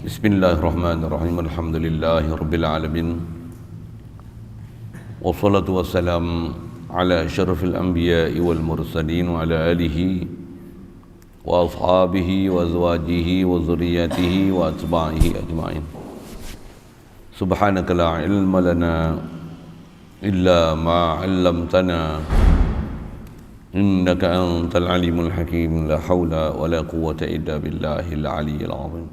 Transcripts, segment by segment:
Bismillahirrahmanirrahim. Alhamdulillahi rabbil alamin. Wassalatu wassalam ala asyrafil anbiya'i wal mursalin wa ala alihi wa ashabihi wa azwajihi wa zurriyyatihi wa atba'ihi ajma'in. Subhanaka la ilma lana illa ma 'allamtana innaka antal alimul hakim. La haula wa la quwwata illa billahil aliyyil azim.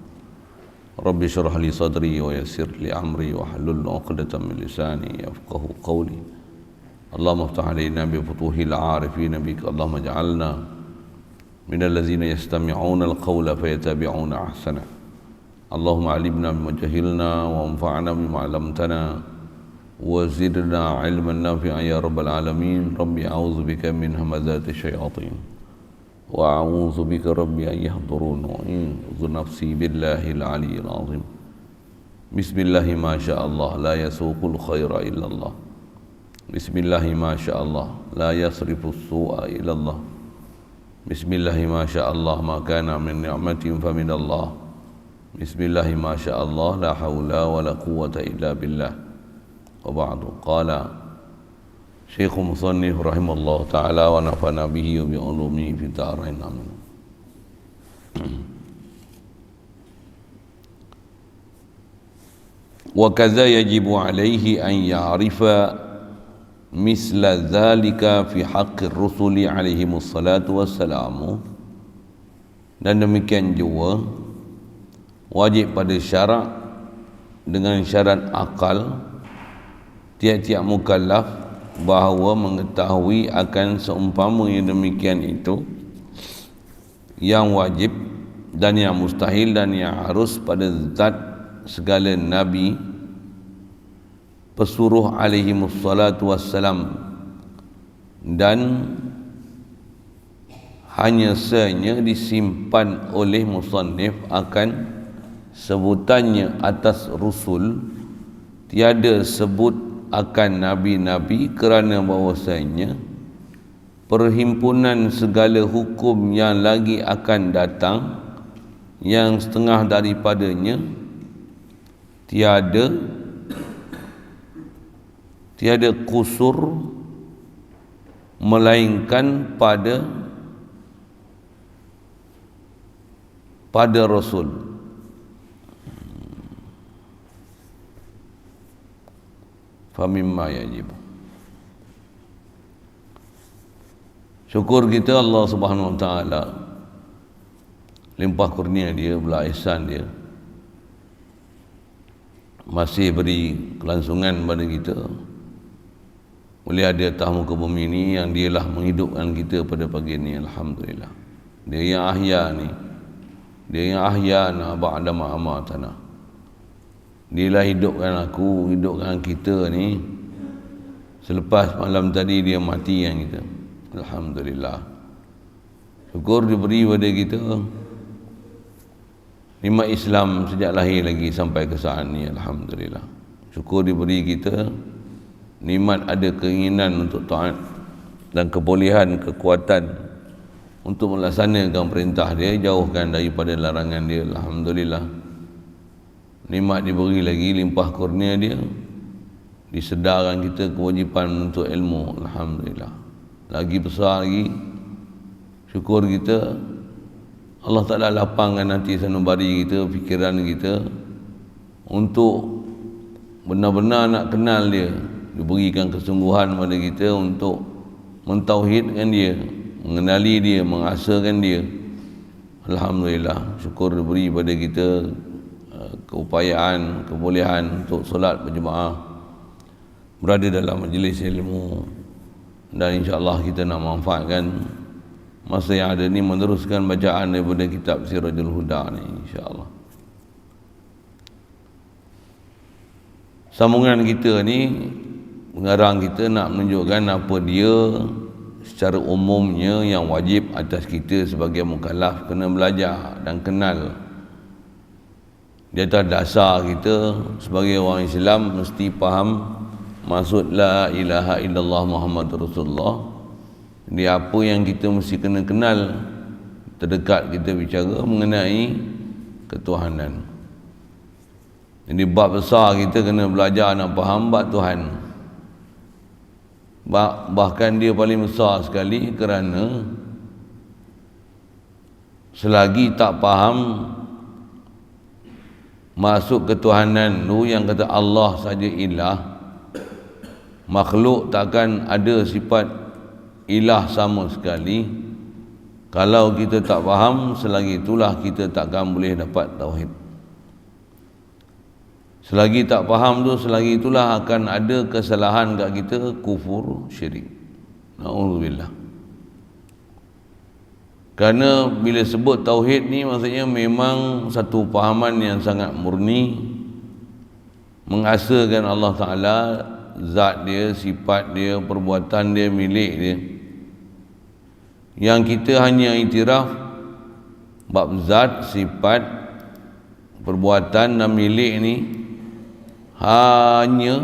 Rabbi syrah li sadri wa yassir li amri wa hlul 'uqdatam min lisani yafqahu qawli. Allahumma iftah 'alaina bi futuhil 'arifin bik. Allahumma ij'alna minal ladzina yastami'una al-qawla fayattabi'una ahsana. Allahumma 'allimna bima jahilna wa anfa'na bima 'allamtana wa zidna 'ilman nafi'an ya rabbal alamin. Rabbi a'udzu bika min hamazati syayatin wa a'udzu bika rabbi an yahdurun wa a'udzu nafsi billahil aliyyil azim. Bismillahi ma sya'allah la yasuqul khaira illa Allah. Bismillahi ma sya'allah la yasrifus su'a illa Allah. Bismillahi ma sya'allah ma kana min ni'matin fa min Allah. Bismillahi ma sya'allah la haula wa la quwwata illa billah. Wa ba'du. Qala Syekh Musannif rahimahullah ta'ala wa nafa'na bihi wa bi'ulumihi fi darain amin. Wa kadza yajibu alaihi an ya'rifa misla dhalika fi haqqir rusuli alaihimus salatu wassalamu. Dan demikian juga wajib pada syarak dengan syarat akal tiap-tiap mukallaf bahawa mengetahui akan seumpama yang demikian itu yang wajib dan yang mustahil dan yang harus pada zat segala nabi pesuruh alaihimus salatu wassalam, dan hanya sahaja disimpan oleh musannif akan sebutannya atas rusul, tiada sebut akan nabi-nabi, kerana bahwasanya perhimpunan segala hukum yang lagi akan datang yang setengah daripadanya tiada kusur melainkan pada Rasul. Famimma yajib. Syukur kita Allah Subhanahu wa taala, limpah kurnia dia, belah ihsan dia, masih beri kelangsungan pada kita boleh ada atas muka bumi ini, yang dialah menghidupkan kita pada pagi ini. Alhamdulillah. Dia yang ahya ni, dia yang ahyana ba'da ma amatana. Dialah hidupkan aku, hidupkan kita ni selepas malam tadi dia mati yang kita. Alhamdulillah. Syukur diberi pada kita nikmat Islam sejak lahir lagi sampai ke saat ni. Alhamdulillah. Syukur diberi kita nikmat ada keinginan untuk taat dan kebolehan, kekuatan untuk melaksanakan perintah dia, jauhkan daripada larangan dia. Alhamdulillah. Nikmat diberi lagi, limpah kurnia dia, disedarkan kita kewajipan untuk ilmu. Alhamdulillah. Lagi besar lagi syukur kita, Allah Ta'ala lapangkan hati sanubari kita, fikiran kita untuk benar-benar nak kenal dia, diberikan kesungguhan pada kita untuk mentauhidkan dia, mengenali dia, mengasakan dia. Alhamdulillah. Syukur diberi pada kita keupayaan, kebolehan untuk solat berjemaah, berada dalam majlis ilmu, dan insya-Allah kita nak manfaatkan masa yang ada ni meneruskan bacaan daripada kitab Sirajul Huda ni, insya-Allah. Sambungan kita ni, pengarang kita nak menunjukkan apa dia secara umumnya yang wajib atas kita sebagai mukallaf kena belajar dan kenal. Di atas dasar kita sebagai orang Islam mesti faham maksud la ilaha illallah Muhammadur Rasulullah. Jadi apa yang kita mesti kena kenal terdekat kita bicara mengenai ketuhanan. Jadi bab besar kita kena belajar nak faham bab Tuhan. Bahkan dia paling besar sekali kerana selagi tak faham masuk ketuhanan tu yang kata Allah saja ilah, makhluk takkan ada sifat ilah sama sekali. Kalau kita tak faham, selagi itulah kita takkan boleh dapat tauhid. Selagi tak faham tu, selagi itulah akan ada kesalahan kat kita, kufur, syirik. Na'udzubillah. Kerana bila sebut tauhid ni maksudnya memang satu fahaman yang sangat murni, mengasakan Allah Ta'ala, zat dia, sifat dia, perbuatan dia, milik dia. Yang kita hanya iktiraf bab zat, sifat, perbuatan dan milik ni hanya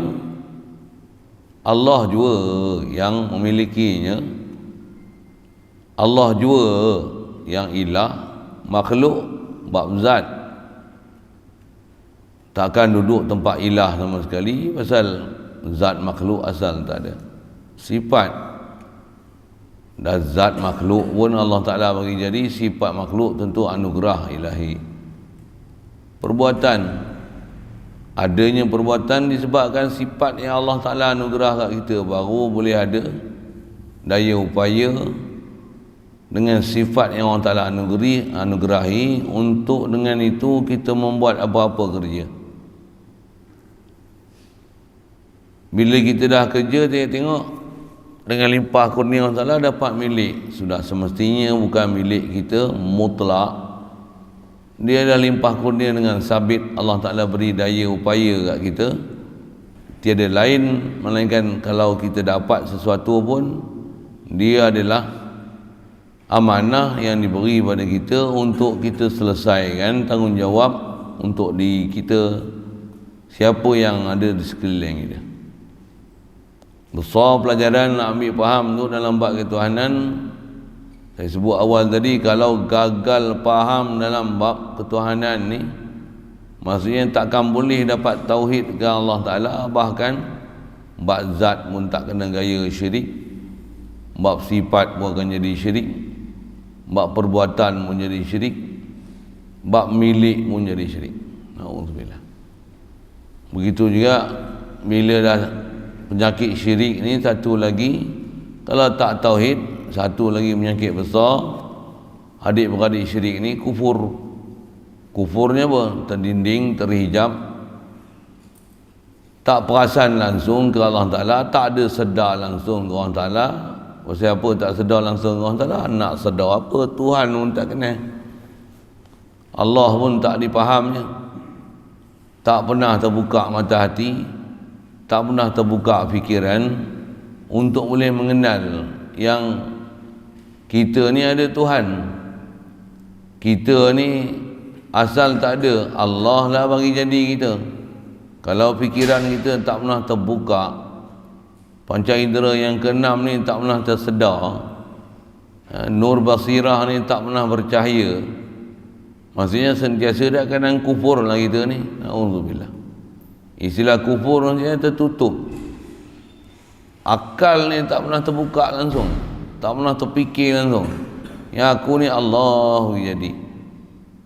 Allah jua yang memilikinya. Allah jua yang ilah. Makhluk bab zat takkan duduk tempat ilah sama sekali, pasal zat makhluk asal tak ada. Sifat dan zat makhluk pun Allah Ta'ala bagi jadi. Sifat makhluk tentu anugerah ilahi. Perbuatan, adanya perbuatan disebabkan sifat yang Allah Ta'ala anugerah kat kita, baru boleh ada daya upaya dengan sifat yang Allah Ta'ala anugerahi untuk dengan itu kita membuat apa-apa kerja. Bila kita dah kerja, tengok dengan limpah kurnia Allah Ta'ala dapat milik. Sudah semestinya bukan milik kita mutlak. Dia dah limpah kurnia dengan sabit. Allah Ta'ala beri daya upaya kat kita. Tiada lain melainkan kalau kita dapat sesuatu pun, dia adalah amanah yang diberi pada kita untuk kita selesaikan tanggungjawab untuk di kita, siapa yang ada di sekeliling kita. Besar pelajaran nak ambil faham tu dalam bab ketuhanan. Saya sebut awal tadi, kalau gagal faham dalam bab ketuhanan ni, maksudnya takkan boleh dapat tauhid ke Allah Ta'ala. Bahkan bab zat pun tak kena gaya syirik, bab sifat pun akan jadi syirik, bab perbuatan pun jadi syirik, bab milik pun jadi syirik. Na'udzubillah. Begitu juga bila dah penyakit syirik ni, satu lagi kalau tak tauhid, satu lagi penyakit besar adik-beradik syirik ni, kufur. Kufurnya apa? Terdinding, terhijab, tak perasan langsung ke Allah Ta'ala, tak ada sedar langsung ke Allah Ta'ala. Pasal apa tak sedar langsung ke Allah Ta'ala? Nak sedar apa? Tuhan pun tak kenal, Allah pun tak dipahamnya, tak pernah terbuka mata hati, tak pernah terbuka fikiran untuk boleh mengenal yang kita ni ada Tuhan. Kita ni asal tak ada, Allah lah bagi jadi kita. Kalau fikiran kita tak pernah terbuka, panca indera yang keenam ni tak pernah tersedar, nur basirah ni tak pernah bercahaya, maksudnya sentiasa ada keadaan kufur lah kita ni. Na'udzubillah. Istilah kufur maksudnya tertutup. Akal ni tak pernah terbuka langsung, tak pernah terfikir langsung, ya aku ni Allah jadi,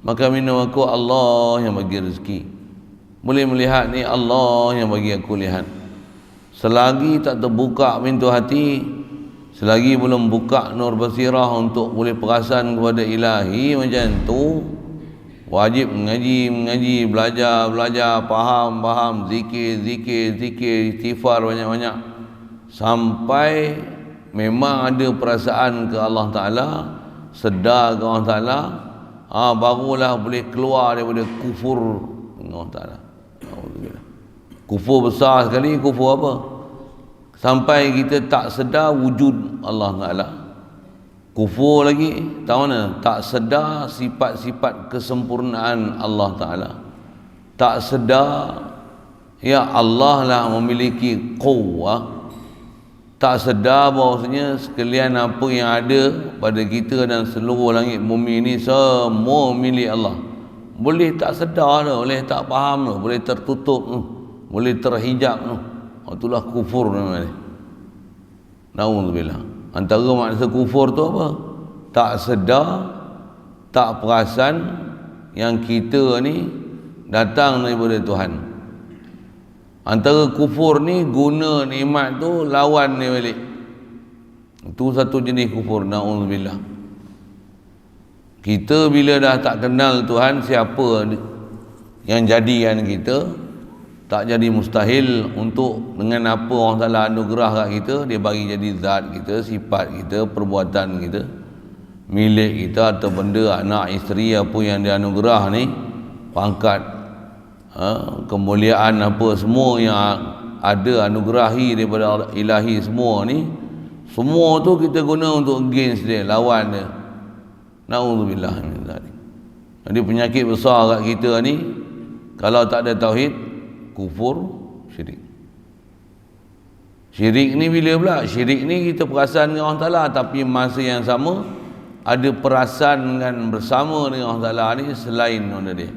maka minum aku Allah yang bagi rezeki, boleh melihat ni Allah yang bagi aku lihat. Selagi tak terbuka pintu hati, selagi belum buka nur basirah untuk boleh perasan kepada ilahi macam tu, wajib mengaji, belajar, faham, zikir, istighfar banyak-banyak, sampai memang ada perasaan ke Allah Ta'ala, sedar ke Allah Ta'ala, barulah boleh keluar daripada kufur dengan Allah Ta'ala. Kufur besar sekali. Kufur apa? Sampai kita tak sedar wujud Allah Ta'ala. Kufur lagi, tahu mana? Tak sedar sifat-sifat kesempurnaan Allah Ta'ala. Tak sedar ya Allah lah memiliki quwwah. Tak sedar bahawasanya sekalian apa yang ada pada kita dan seluruh langit bumi ini semua milik Allah. boleh tak sedar tu, boleh tak faham tu, boleh tertutup tu, boleh terhijab tu. Itulah kufur namanya. Nauzubillah. Antara maksud kufur tu apa? Tak sedar, tak perasan yang kita ni datang daripada Tuhan. Antara kufur ni guna nikmat tu lawan dia balik. Itu satu jenis kufur. Nauzubillah. Kita bila dah tak kenal Tuhan, siapa yang jadikan kita, tak jadi mustahil untuk dengan apa Allah Ta'ala anugerah kat kita, dia bagi jadi zat kita, sifat kita, perbuatan kita, milik kita atau benda, anak, isteri, apa yang dia anugerah ni, pangkat, kemuliaan apa semua yang ada anugrahi daripada ilahi semua ni, semua tu kita guna untuk against dia, lawan dia. Na'udzubillah min zalik. Jadi penyakit besar kat kita ni, kalau tak ada tauhid, kufur, syirik. Syirik ni bila pula? Syirik ni kita perasan dengan Allah Ta'ala, tapi masa yang sama ada perasan dengan bersama dengan Allah Ta'ala ni selain daripada dia.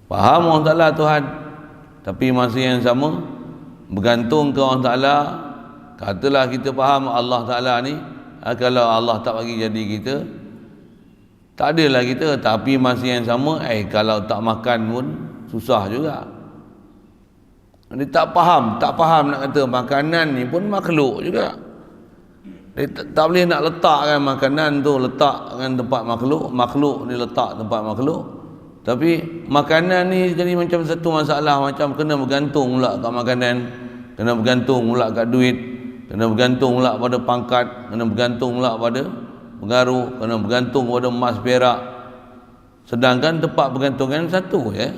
Faham Allah Ta'ala Tuhan, tapi masa yang sama bergantung ke Allah Ta'ala. Katalah kita faham Allah Ta'ala ni, kalau Allah tak bagi jadi kita, tak adalah kita. Tapi masa yang sama, kalau tak makan pun susah juga. Dia tak faham nak kata makanan ni pun makhluk juga. Dia tak boleh nak letakkan makanan tu letakkan tempat makhluk, makhluk ni letak tempat makhluk. Tapi makanan ni jadi macam satu masalah, macam kena bergantung pula kat makanan, kena bergantung pula kat duit, kena bergantung pula pada pangkat, kena bergantung pula pada pengaruh, kena bergantung pada emas perak. Sedangkan tempat bergantungan satu je.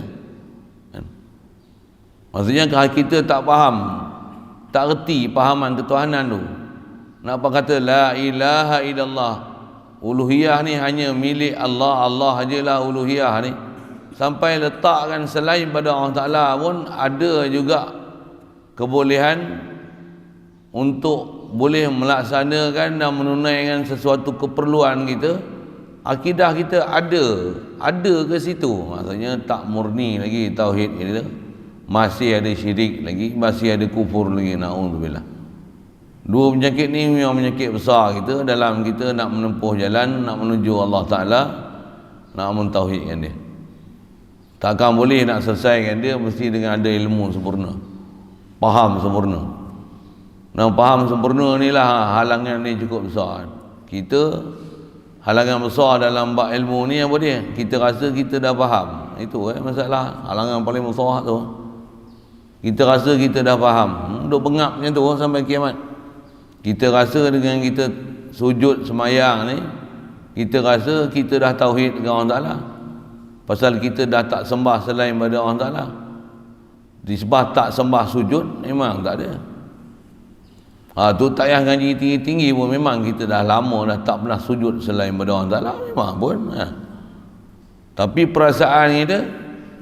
Maksudnya kalau kita tak faham, tak reti pahaman ketuhanan tu, nak apa kata la ilaha illallah, uluhiyah ni hanya milik Allah, Allah ajalah uluhiyah ni, sampai letakkan selain pada Allah Ta'ala pun ada juga kebolehan untuk boleh melaksanakan dan menunaikan sesuatu keperluan kita. Akidah kita ada ke situ, maksudnya tak murni lagi tauhid kita, masih ada syirik lagi, masih ada kufur lagi. Na'udzubillah. Dua penyakit ni memang penyakit besar kita dalam kita nak menempuh jalan, nak menuju Allah Ta'ala, nak mentauhidkan dia. Takkan boleh nak selesaikan dia mesti dengan ada ilmu sempurna, faham sempurna. Nah, faham sempurna ni lah halangan ni cukup besar. Kita halangan besar dalam bab ilmu ni apa dia? Kita rasa kita dah faham. Itu masalah halangan paling besar tu. Kita rasa kita dah faham. Duk bengap macam tu sampai kiamat. Kita rasa dengan kita sujud semayang ni, kita rasa kita dah tauhid dengan Allah Ta'ala. Pasal kita dah tak sembah selain pada Allah Ta'ala. Disebab tak sembah sujud, memang tak ada. Tu tak payah ngaji tinggi-tinggi pun, memang kita dah lama dah tak pernah sujud selain pada Allah Ta'ala, memang pun. Tapi perasaan ni dia,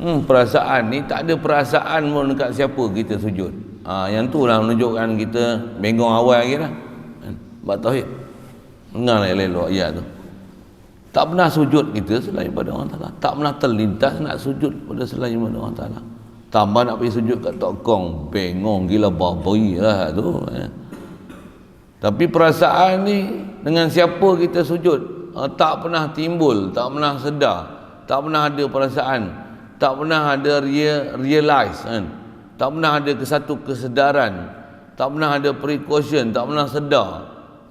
perasaan ni tak ada perasaan pun dekat siapa kita sujud. Yang tu lah menunjukkan kita bengong awal lagi lah. Bab tauhid. Dengar elok ayat tu. Tak pernah sujud kita selain pada Allah Ta'ala. Tak pernah terlintas nak sujud pada selain pada Allah Ta'ala. Tambah nak pergi sujud kat tokong, bengong gila babai lah tu. Tapi perasaan ni dengan siapa kita sujud, tak pernah timbul, tak pernah sedar, tak pernah ada perasaan, tak pernah ada realize kan? Tak pernah ada satu kesedaran, tak pernah ada precaution, tak pernah sedar,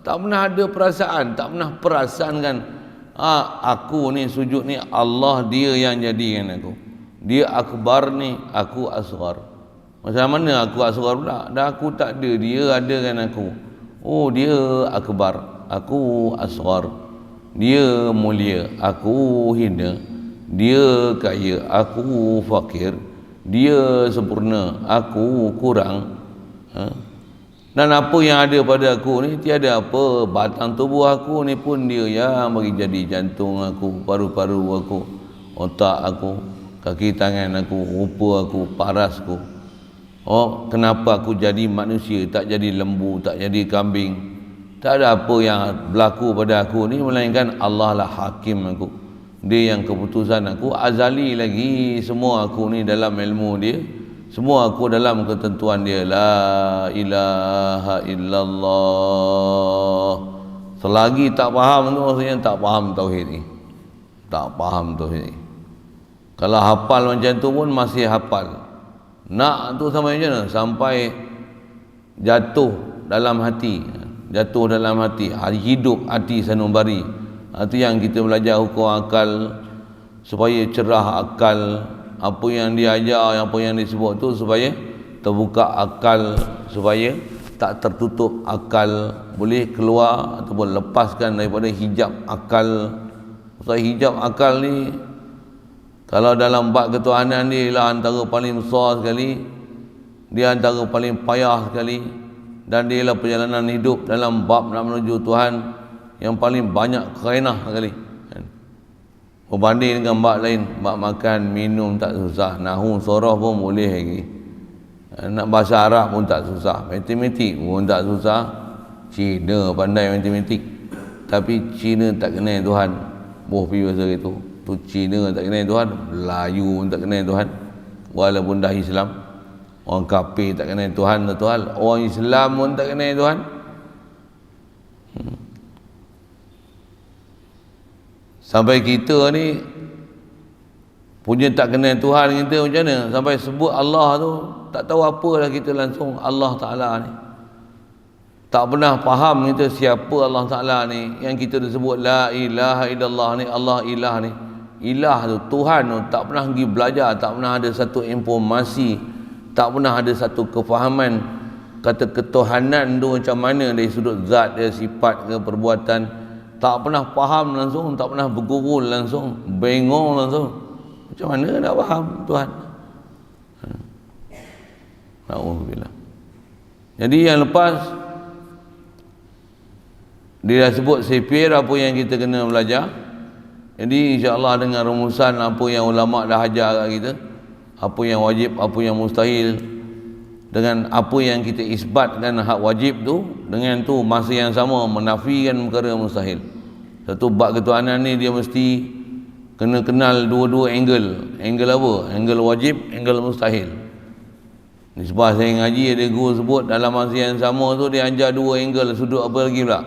tak pernah ada perasaan, tak pernah perasan kan, aku ni sujud ni Allah dia yang jadikan aku, dia akbar ni, aku asghar. Macam mana aku asghar pula? Dah aku tak ada, dia ada kan aku. Oh, dia akbar, aku asghar. Dia mulia, aku hina. Dia kaya, aku fakir. Dia sempurna, aku kurang. Dan apa yang ada pada aku ni tiada apa. Batang tubuh aku ni pun dia yang bagi jadi jantung aku, paru-paru aku, otak aku, kaki tangan aku, rupa aku, parasku. Oh, kenapa aku jadi manusia, tak jadi lembu, tak jadi kambing? Tak ada apa yang berlaku pada aku ni, melainkan Allah lah hakim aku. Dia yang keputusan aku azali lagi, semua aku ni dalam ilmu dia, semua aku dalam ketentuan dia. La ilaha illallah. Selagi tak faham tu maksudnya tak faham tauhid ni. Tak faham tauhid ni. Kalau hafal macam tu pun masih hafal. Nak tu sampai macam mana? Sampai jatuh dalam hati. Jatuh dalam hati. Hidup hati sanubari. Itu yang kita belajar hukum akal, supaya cerah akal. Apa yang diajar, apa yang disebut tu supaya terbuka akal, supaya tak tertutup akal, boleh keluar ataupun lepaskan daripada hijab akal. Sebab hijab akal ni, kalau dalam bab ketuhanan dia ialah antara paling besar sekali, dia antara paling payah sekali, dan dia ialah perjalanan hidup dalam bab nak menuju Tuhan yang paling banyak kerenah sekali. Berbanding dengan bab lain, bab makan, minum tak susah, nahu, soroh pun boleh lagi. Nak bahasa Arab pun tak susah, matematik pun tak susah. Cina pandai matematik, tapi Cina tak kenal Tuhan. Boh pergi bahasa itu. Tu Cina tak kenal Tuhan, Melayu pun tak kenal Tuhan. Walaupun dah Islam. Orang kafir tak kenal Tuhan, orang Islam pun tak kenal Tuhan. Sampai kita ni punya tak kenal Tuhan kita macam mana? Sampai sebut Allah tu tak tahu apa dah kita langsung Allah Ta'ala ni. Tak pernah faham kita siapa Allah Ta'ala ni. Yang kita disebut la ilaha illallah ni, Allah ilah ni. Ilah tu, Tuhan tu, tak pernah pergi belajar, tak pernah ada satu informasi, tak pernah ada satu kefahaman kata ketuhanan tu macam mana dari sudut zat dia, sifat ke, perbuatan. Tak pernah faham langsung, tak pernah bergurul langsung, bengong langsung. Macam mana nak faham Tuhan? Na'udzubillah. Jadi yang lepas dia dah sebut sipir apa yang kita kena belajar. Jadi insya-Allah dengan rumusan apa yang ulama dah ajar kat kita, apa yang wajib, apa yang mustahil, dengan apa yang kita isbatkan hak wajib tu, dengan tu masa yang sama menafikan perkara mustahil. Satu bab ketuhanan ni dia mesti kena kenal dua-dua angle. Angle apa? Angle wajib, angle mustahil. Nisbah saya ngaji ada guru sebut dalam masa yang sama tu dia ajar dua angle, sudut apa lagi pula?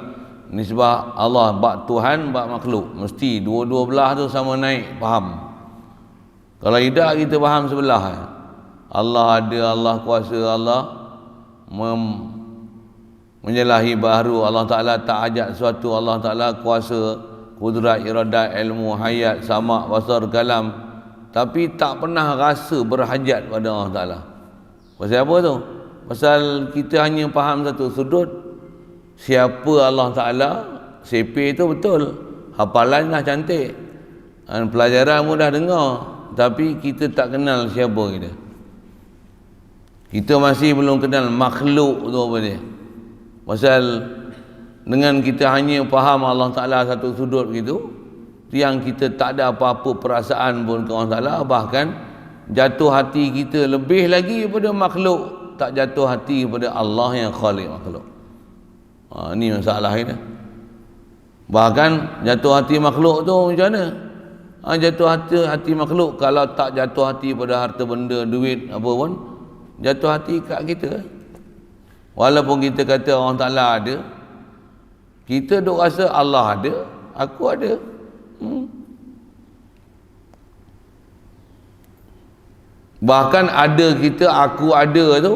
Nisbah Allah, bab Tuhan, bab makhluk. Mesti dua-dua belah tu sama naik, faham. Kalau tidak kita faham sebelah. Allah ada, Allah kuasa, Allah menyalahi baharu, Allah Ta'ala tak ajak sesuatu, Allah Ta'ala kuasa, kudrat, iradat, ilmu, hayat, sama', basar, kalam, tapi tak pernah rasa berhajat pada Allah Ta'ala. Pasal apa tu? Pasal kita hanya faham satu sudut, siapa Allah Ta'ala, CP tu betul, hafalan dah cantik, pelajaran pun dah dengar, tapi kita tak kenal siapa kita. Kita masih belum kenal makhluk tu apa dia. Pasal dengan kita hanya faham Allah Ta'ala satu sudut begitu, yang kita tak ada apa-apa perasaan pun ke Allah Ta'ala, bahkan jatuh hati kita lebih lagi daripada makhluk, tak jatuh hati kepada Allah yang khalik makhluk. Ini masalah kita. Bahkan jatuh hati makhluk tu macam mana? Jatuh hati makhluk, kalau tak jatuh hati pada harta benda, duit, apa pun, jatuh hati kat kita. Walaupun kita kata Allah Ta'ala ada, kita duk rasa Allah ada, aku ada. Bahkan ada kita, aku ada tu,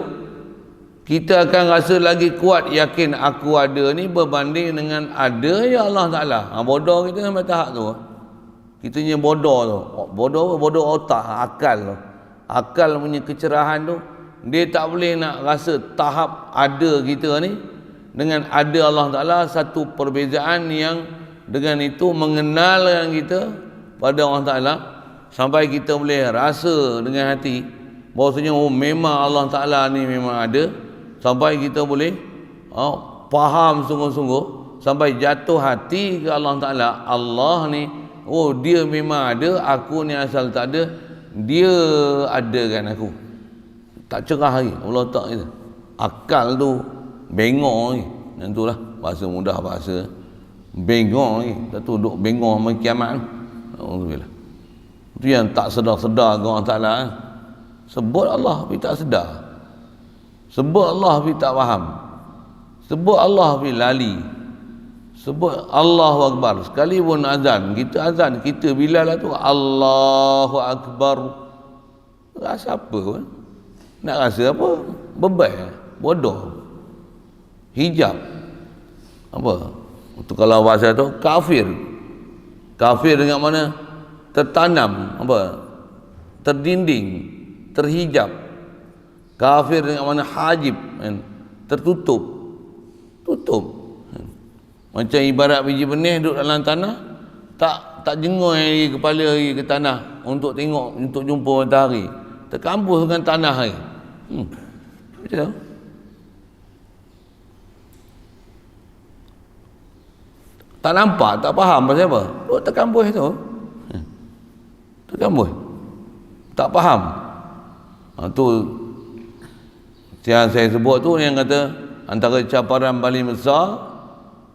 kita akan rasa lagi kuat yakin aku ada ni berbanding dengan ada ya Allah Ta'ala. Bodoh kita sampai tahap tu. Kita ni bodoh tu. Bodoh otak, akal tu. Akal punya kecerahan tu, dia tak boleh nak rasa tahap ada kita ni dengan ada Allah Ta'ala satu perbezaan yang dengan itu mengenalkan kita pada Allah Ta'ala, sampai kita boleh rasa dengan hati bahawasanya memang Allah Ta'ala ni memang ada, sampai kita boleh faham sungguh-sungguh, sampai jatuh hati ke Allah Ta'ala. Allah ni, dia memang ada, aku ni asal tak ada, dia adakan aku. Tak cerah lagi Allah tak kita. Akal tu bengong lagi. Yang itulah bahasa mudah, bahasa bengong lagi. Tak tu duk bengong sama kiamat. Alhamdulillah. Itu yang tak sedar-sedar dengan Allah Ta'ala. Sebut Allah tapi tak sedar. Sebut Allah tapi tak faham. Sebut Allah tapi lali. Sebut Allahu Akbar. Sekalipun azan, kita bila lah tu Allahu Akbar. Rasa apa pun? Nak rasa apa? Beban, bodoh, hijab. Apa? Itu kalau bahasa tu kafir. Kafir dengan mana? Tertanam, apa? Terdinding, terhijab. Kafir dengan mana? Hajib, kan? Tertutup. Tutup. Macam ibarat biji benih duduk dalam tanah, tak jengoi lagi kepala lagi ke tanah untuk tengok, untuk jumpa matahari. Terkampus dengan tanah lagi. Macam tu. Tak nampak, tak faham pasal apa? Duduk terkampus tu. Terkampus. Tak faham. Tu yang saya sebut tu yang kata antara caparan paling besar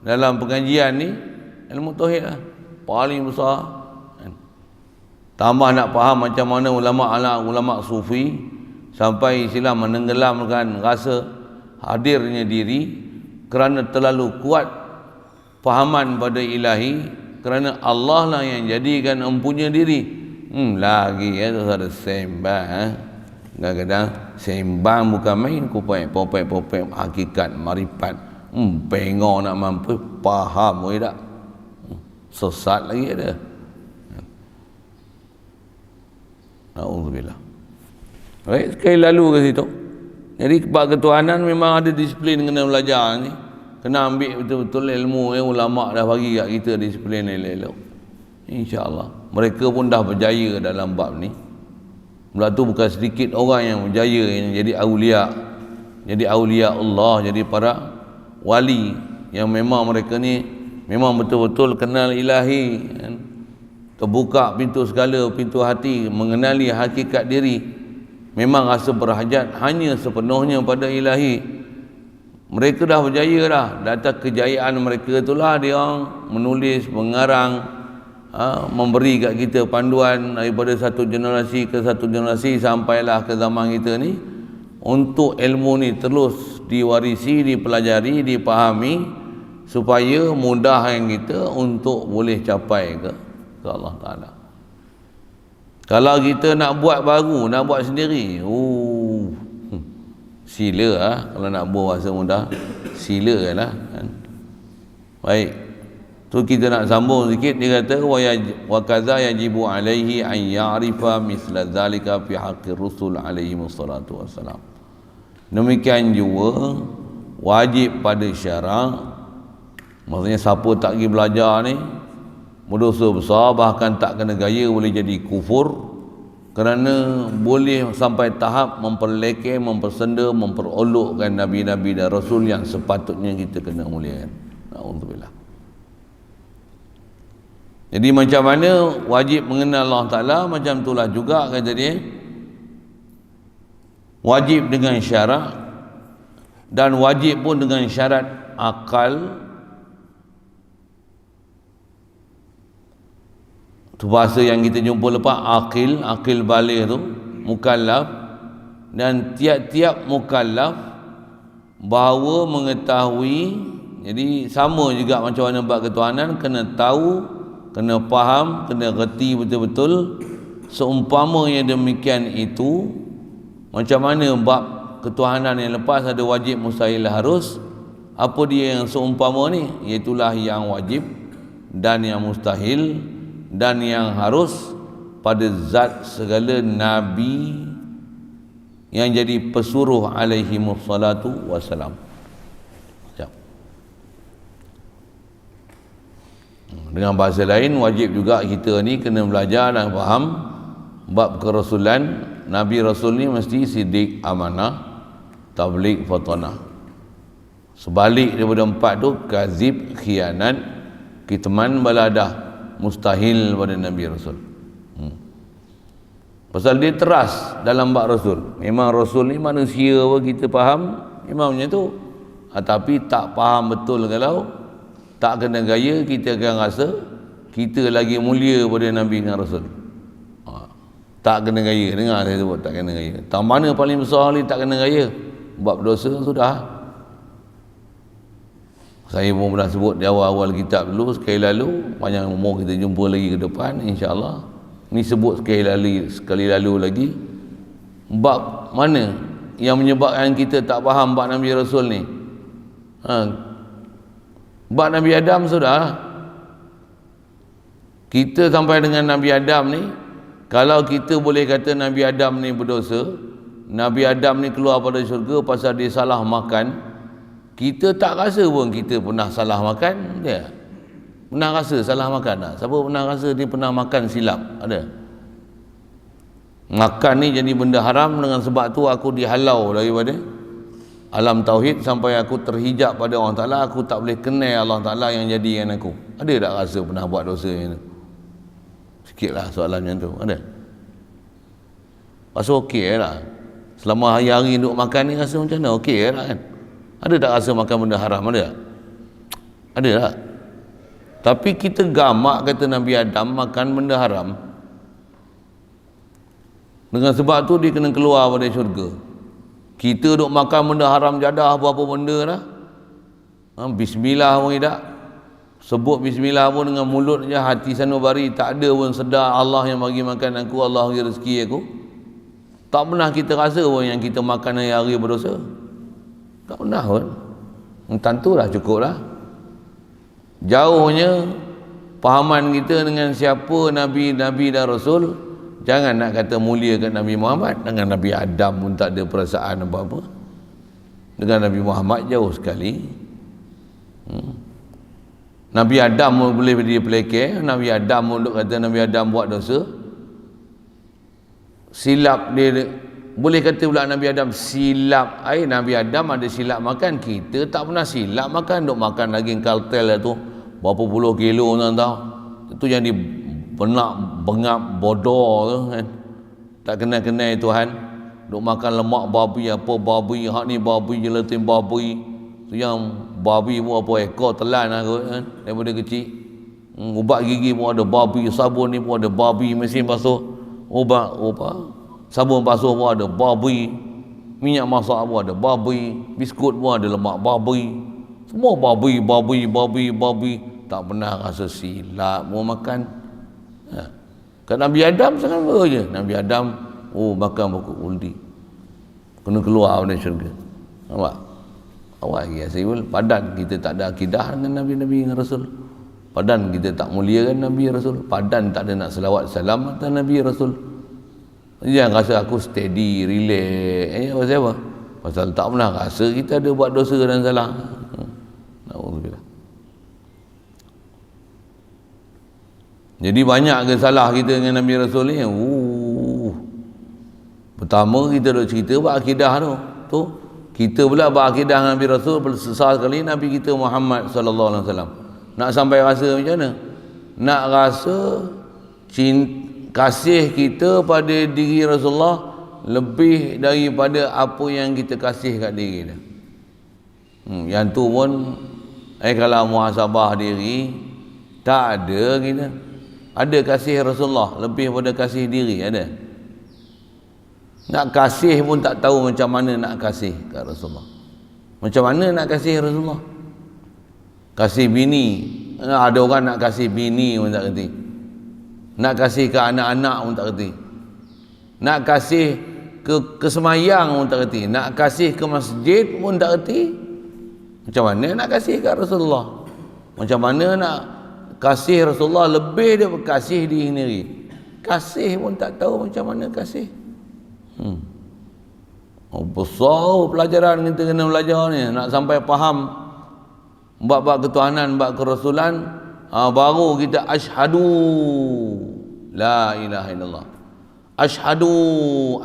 dalam pengajian ni ilmu tauhid lah. Paling besar. Tambah nak faham macam mana ulama sufi sampai istilah menenggelamkan rasa hadirnya diri kerana terlalu kuat fahaman pada ilahi, kerana Allah lah yang jadikan empunya diri. Lagi ya tu ada sembang. Kadang-kadang sembang bukan main, popek hakikat marifat. Pengok nak mampu faham boleh tak? Sesat lagi ada. Alhamdulillah. Baik, sekali lalu ke situ. Jadi bab ketuhanan memang ada disiplin kena belajar ni. Kena ambil betul-betul ilmu yang ulama dah bagi kat kita, disiplin elok-elok. InsyaAllah. Mereka pun dah berjaya dalam bab ni. Mula tu bukan sedikit orang yang berjaya yang jadi awliya. Jadi awliya Allah, jadi para wali yang memang mereka ni memang betul-betul kenal ilahi, kan? Terbuka pintu segala, pintu hati, mengenali hakikat diri, memang rasa berhajat hanya sepenuhnya pada ilahi. Mereka dah berjaya dah. Data kejayaan mereka itulah dia menulis, mengarang, memberi kat kita panduan daripada satu generasi ke satu generasi sampailah ke zaman kita ni, untuk ilmu ni terus diwarisi, dipelajari, dipahami supaya mudah yang kita untuk boleh capai ke Allah Ta'ala. Kalau kita nak buat baru, nak buat sendiri, sila lah. Kalau nak buat bahasa mudah, sila lah, kan? Baik, tu kita nak sambung sikit. Dia kata wa kadza yajibu alaihi an ya'rifa misla dzalika fi haqqir rusul alaihi wassalatu wassalam. Demikian juga wajib pada syarak, maksudnya siapa tak pergi belajar ni berdosa besar, bahkan tak kena gaya boleh jadi kufur, kerana boleh sampai tahap memperlekeh, mempersenda, memperolokkan nabi-nabi dan rasul yang sepatutnya kita kena muliakan. Alhamdulillah. Jadi macam mana wajib mengenal Allah Ta'ala, macam itulah juga kata dia, wajib dengan syarat, dan wajib pun dengan syarat akal. Tu bahasa yang kita jumpa lepas, akil baligh tu, mukallaf. Dan tiap-tiap mukallaf bahawa mengetahui, jadi sama juga macam mana bab ketuhanan, kena tahu, kena faham, kena reti betul-betul. Seumpama yang demikian itu, macam mana bab ketuhanan yang lepas ada wajib, mustahil, harus. Apa dia yang seumpama ni? Iaitulah yang wajib dan yang mustahil dan yang harus pada zat segala nabi yang jadi pesuruh alaihi wassalatu wassalam. Dengan bahasa lain, wajib juga kita ni kena belajar dan faham bab kerasulan. Nabi Rasul ni mesti siddiq, amanah, tabligh, fatanah. Sebalik daripada empat tu, kazib, khianat, kitman, baladah, mustahil pada Nabi Rasul. Pasal dia teras dalam bab Rasul. Memang Rasul ni manusia apa kita faham, memang macam tu. Tapi tak faham betul, kalau tak kena gaya, kita akan rasa kita lagi mulia pada Nabi dengan Rasul. Tak kena gaya. Dengar saya sebut tak kena gaya. Tak mana paling besar ni tak kena gaya. Bab dosa sudah. Saya pun pernah sebut di awal-awal kitab dulu, sekali lalu, panjang umur kita jumpa lagi ke depan, insya-Allah. Ni sebut sekali lalu lagi. Bab mana yang menyebabkan kita tak faham bab Nabi Rasul ni? Bab Nabi Adam sudah. Kita sampai dengan Nabi Adam ni, kalau kita boleh kata Nabi Adam ni berdosa, Nabi Adam ni keluar pada syurga pasal dia salah makan, kita tak rasa pun kita pernah salah makan. Dia pernah rasa salah makan tak? Siapa pernah rasa dia pernah makan silap? Ada? Makan ni jadi benda haram, dengan sebab tu aku dihalau daripada alam tauhid sampai aku terhijab pada Allah Ta'ala. Aku tak boleh kenal Allah Ta'ala yang jadikan aku. Ada tak rasa pernah buat dosa yang tu? Sikit lah soalan macam tu. Ada? Rasa okey lah. Selama hari-hari duduk makan ni rasa macam mana? Okey lah kan? Ada tak rasa makan benda haram? Ada tak? Ada tak? Tapi kita gamak kata Nabi Adam makan benda haram. Dengan sebab tu dia kena keluar pada syurga. Kita duk makan benda haram jadah apa-apa benda dah. Bismillah pun tidak. Sebut bismillah pun dengan mulut je, hati sanubari tak ada pun sedar Allah yang bagi makan aku, Allah bagi rezeki aku. Tak pernah kita rasa pun yang kita makan hari-hari berdosa. Tak pernah pun. Tentulah cukup lah. Jauhnya pahaman kita dengan siapa Nabi-Nabi dan Rasul. Jangan nak kata mulia kat Nabi Muhammad. Dengan Nabi Adam pun tak ada perasaan apa-apa. Dengan Nabi Muhammad jauh sekali. Nabi Adam pun boleh dia pelekeh. Nabi Adam pun duk kata Nabi Adam buat dosa. Silap dia. Boleh kata pula Nabi Adam silap. Nabi Adam ada silap makan. Kita tak pernah silap makan. Duk makan daging kaltel lah tu. Berapa puluh kilo tuan tahu. Itu yang di benak bengap bodoh tu kan. Tak kenal-kenal Tuhan. Duk makan lemak babi, apa babi, hak ni babi, jelatin babi. Tu yang babi pun apa ekor telan aku kan daripada kecil. Ubat gigi pun ada babi, sabun ni pun ada babi, mesin basuh ubat sabun basuh pun ada babi, minyak masak pun ada babi, biskut pun ada lemak babi. Semua babi. Tak pernah rasa silap mau makan. Kat Nabi Adam sama je. Nabi Adam makan pokok uldi. Kena keluar dari syurga. Nampak? Awak lagi Asyibul, padan kita tak ada akidah dengan Nabi-Nabi dengan Rasul. Padan kita tak muliakan Nabi Rasul. Padan tak ada nak selawat salam atas Nabi Rasul. Jangan rasa aku steady, relax. Pasal apa? Pasal tak pernah rasa kita ada buat dosa dan salah. Na'udzubillah. Jadi banyak ke salah kita dengan Nabi Rasul ni? Pertama kita duk cerita buat akidah tu. Kita pula berakidah dengan Nabi Rasul, sesal sekali Nabi kita Muhammad sallallahu alaihi wasallam. Nak sampai rasa macam mana? Nak rasa kasih kita pada diri Rasulullah lebih daripada apa yang kita kasih kat diri dia. Yang tu pun kalau muhasabah diri tak ada kita. Ada kasih Rasulullah lebih pada kasih diri ada. Nak kasih pun tak tahu macam mana nak kasih kat Rasulullah. Macam mana nak kasih Rasulullah? Kasih bini. Ada orang nak kasih bini pun tak kerti. Nak kasih ke anak-anak pun tak kerti. Nak kasih ke semayang pun tak kerti. Nak kasih ke masjid pun tak kerti. Macam mana nak kasih kat Rasulullah? Macam mana nak kasih Rasulullah lebih daripada kasih diri sendiri? Kasih pun tak tahu macam mana kasih. Besar pelajaran kita kena belajar ni. Nak sampai faham bab-bab ketuhanan, bab kerasulan, baru kita asyhadu la ilaha illallah, asyhadu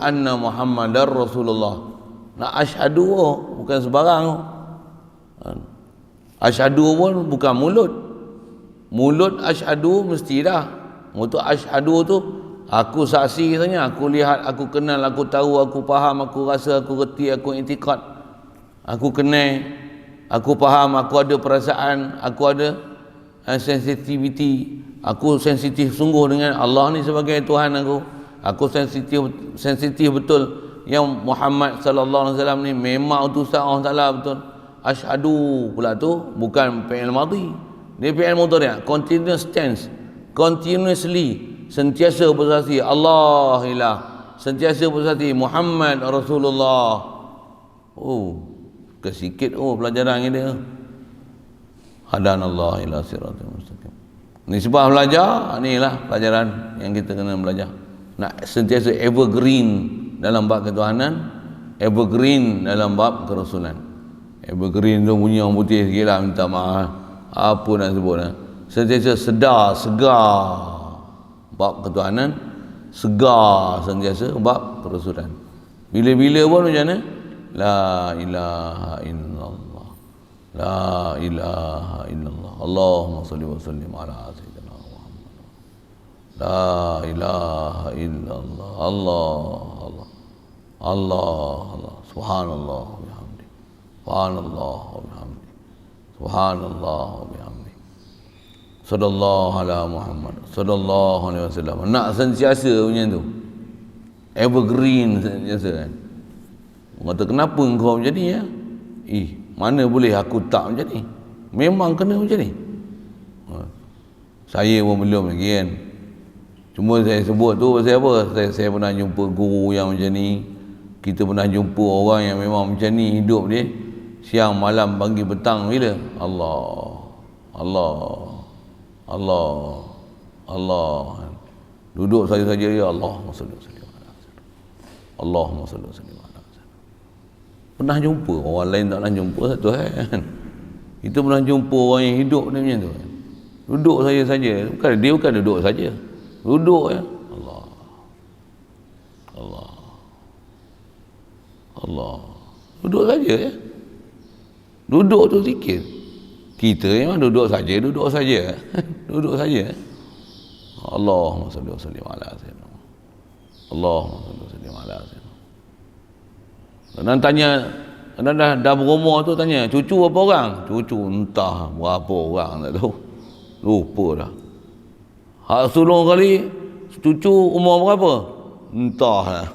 anna Muhammadar Rasulullah. Nak asyhadu bukan sebarang. Asyhadu pun bukan mulut. Mulut asyhadu mesti dah. Untuk asyhadu tu aku saksi katanya, aku lihat, aku kenal, aku tahu, aku faham, aku rasa, aku reti, aku i'tikad, aku kenal, aku faham, aku ada perasaan, aku ada sensitivity. Aku sensitif sungguh dengan Allah ni sebagai Tuhan aku. Aku sensitif betul yang Muhammad sallallahu alaihi wasallam ni memang utusan Allah Taala betul. Asyhadu pula tu bukan fi'il madhi. Dia fi'il mudhari', continuous tense. Continuously, sentiasa bersaksi Allah ilah, sentiasa bersaksi Muhammad Rasulullah. Oh, kesikit pelajaran ni dia. Hadanallah ila siratal mustaqim. Ni sebab belajar, inilah pelajaran yang kita kena belajar. Nak sentiasa evergreen dalam bab ketuhanan, evergreen dalam bab kerasulan. Evergreen tu bunyi orang putih sikit lah, minta maaf. Apa nak sebut lah. Sentiasa sedar, segar bab ketuhanan, segar sentiasa bab kerasulan. Bila-bila pun macam mana? La ilaha illallah. La ilaha illallah. Allahumma salli wa sallim ala sayyidina Muhammad. La ilaha illallah. Allah Allah. Allah Allah. Subhanallah wa bihamdi. Subhanallah wa bihamdi. Subhanallah wa bihamdi. Sallallahu ala Muhammad. Sallallahu alaihi wasallam. Nak sentiasa punya tu. Evergreen sentiasa kan. Orang kata kenapa engkau macam ni ya? Mana boleh aku tak macam ni? Memang kena macam ni. Saya pun belum lagi kan. Cuma saya sebut tu pasal apa? Saya pernah jumpa guru yang macam ni. Kita pernah jumpa orang yang memang macam ni hidup dia. Siang malam pagi petang bila Allah Allah Allah Allah. Duduk saja-saja ya Allahumma salli wa sallim ala Allahumma salli wa sallim. Pernah jumpa, orang lain tak pernah jumpa satu kan. Kita pernah jumpa orang yang hidup dia macam tu kan. Duduk saja-saja, dia bukan duduk saja. Duduk ya. Allah. Allah. Allah. Duduk saja ya. Duduk tu zikir. Kita memang duduk saja. Duduk saja. Allahumma salli wa sallim ala sayyidina. Allahumma salli wa sallim ala sayyidina. Dan tanya, dah berumur tu tanya, cucu berapa orang? Cucu entah berapa orang tak tahu. Lupa dah. Hak sulung kali, cucu umur berapa? Entah lah.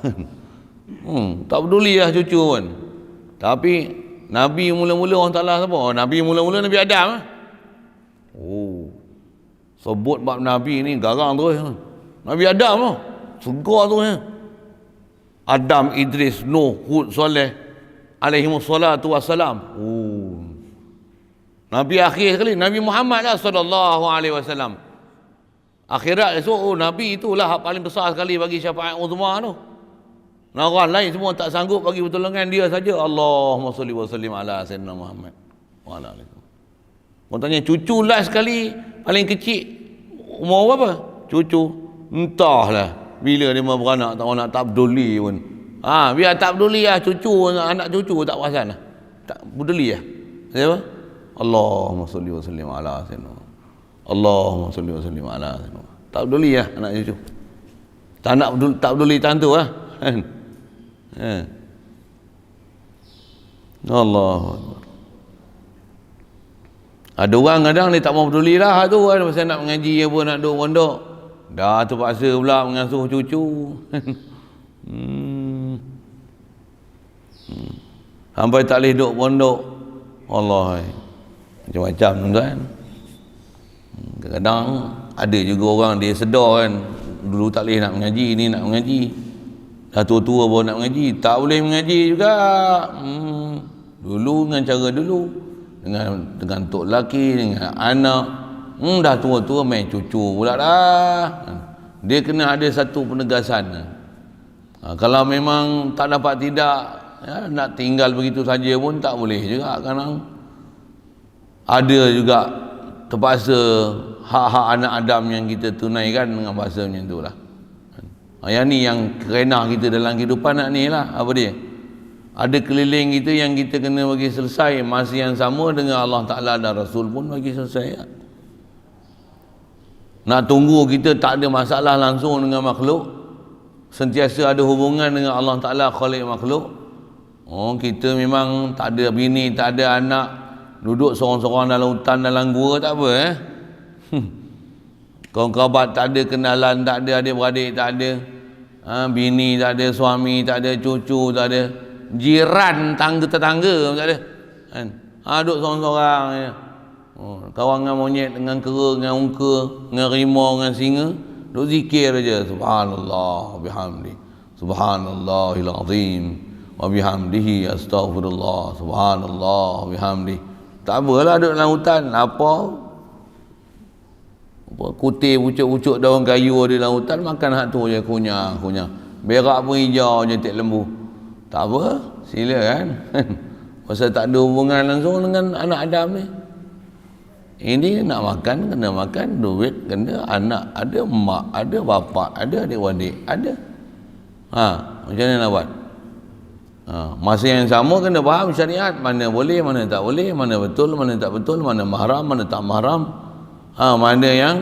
Tak peduli lah cucu pun. Tapi Nabi mula-mula orang Ta'ala siapa? Nabi mula-mula Nabi Adam lah. Sebut bab Nabi ni garang terus. Nabi Adam tu. Segar tu ya. Adam, Idris, Nuh, Hud, Saleh alaihimussalatu wassalam. Nabi akhir sekali Nabi Muhammad lah sallallahu alaihi wasallam. Akhirat esok Nabi itulah hak paling besar sekali bagi syafaat uzma tu. Nah, orang lain semua tak sanggup bagi pertolongan, dia saja. Allahumma salli wa sallim ala sayyidina Muhammad wa ala alihi. Orang tanya cucu last sekali paling kecil umur berapa? Cucu entahlah. Bila dia mau beranak tak nak tak peduli pun. Biar tak peduli lah cucu, anak cucu tak perasan lah. Tak peduli lah. Siapa? Allahumma salli wa sallim ala sayyidina. Allahumma salli wa sallim ala sayyidina. Tak peduli lah anak cucu. Tak peduli tantu lah. Allahu Akbar. Ada orang kadang dia tak mau peduli lah tu kan, pasal nak mengaji apa, nak duduk pondok. Dah terpaksa pula mengasuh cucu. Sampai tak boleh duduk pondok. Allah, macam-macam tuan. Kadang-kadang ada juga orang dia sedar kan, dulu tak boleh nak mengaji, ni nak mengaji. Dah tua-tua baru nak mengaji, tak boleh mengaji juga. Dulu dengan cara dulu, dengan tok lelaki, dengan anak. Dah tua-tua main cucu pula dah. Dia kena ada satu penegasan. Kalau memang tak dapat tidak, ya, nak tinggal begitu saja pun tak boleh juga. Kadang ada juga terpaksa hak-hak anak Adam yang kita tunaikan dengan bahasa macam tu lah. Yang ni yang kerenah kita dalam kehidupan nak ni lah. Apa dia? Ada keliling kita yang kita kena bagi selesai masa yang sama dengan Allah Ta'ala dan Rasul pun bagi selesai ya. Nak tunggu kita tak ada masalah langsung dengan makhluk, sentiasa ada hubungan dengan Allah Ta'ala khalik makhluk. Kita memang tak ada bini, tak ada anak, duduk seorang-seorang dalam hutan, dalam gua, tak apa Kawan kerabat tak ada, kenalan tak ada, adik-beradik tak ada, bini tak ada, suami tak ada, cucu tak ada, jiran tetangga tak ada kan. Duduk seorang-seorang je. Kawan dengan monyet, dengan kera, dengan ungka, dengan rimau, dengan singa, duduk zikir aja. Subhanallah bihamdi, subhanallahil azim wa bihamdihi astaghfirullah, subhanallah bihamdi. Tak apalah duduk dalam hutan, apa kutih pucuk-pucuk daun kayu ada dalam hutan, makan hak tu je, kunyah. Berak pun hijau je, tak lembu. Tak apa, sila kan. Pasal tak ada hubungan langsung dengan anak Adam ni. Ini nak makan, kena makan, duit kena, anak ada, mak ada, bapa ada, adik-adik ada. Macam mana nak buat? Masa yang sama kena faham syariat, mana boleh, mana tak boleh, mana betul, mana tak betul, mana mahram, mana tak mahram. Mana yang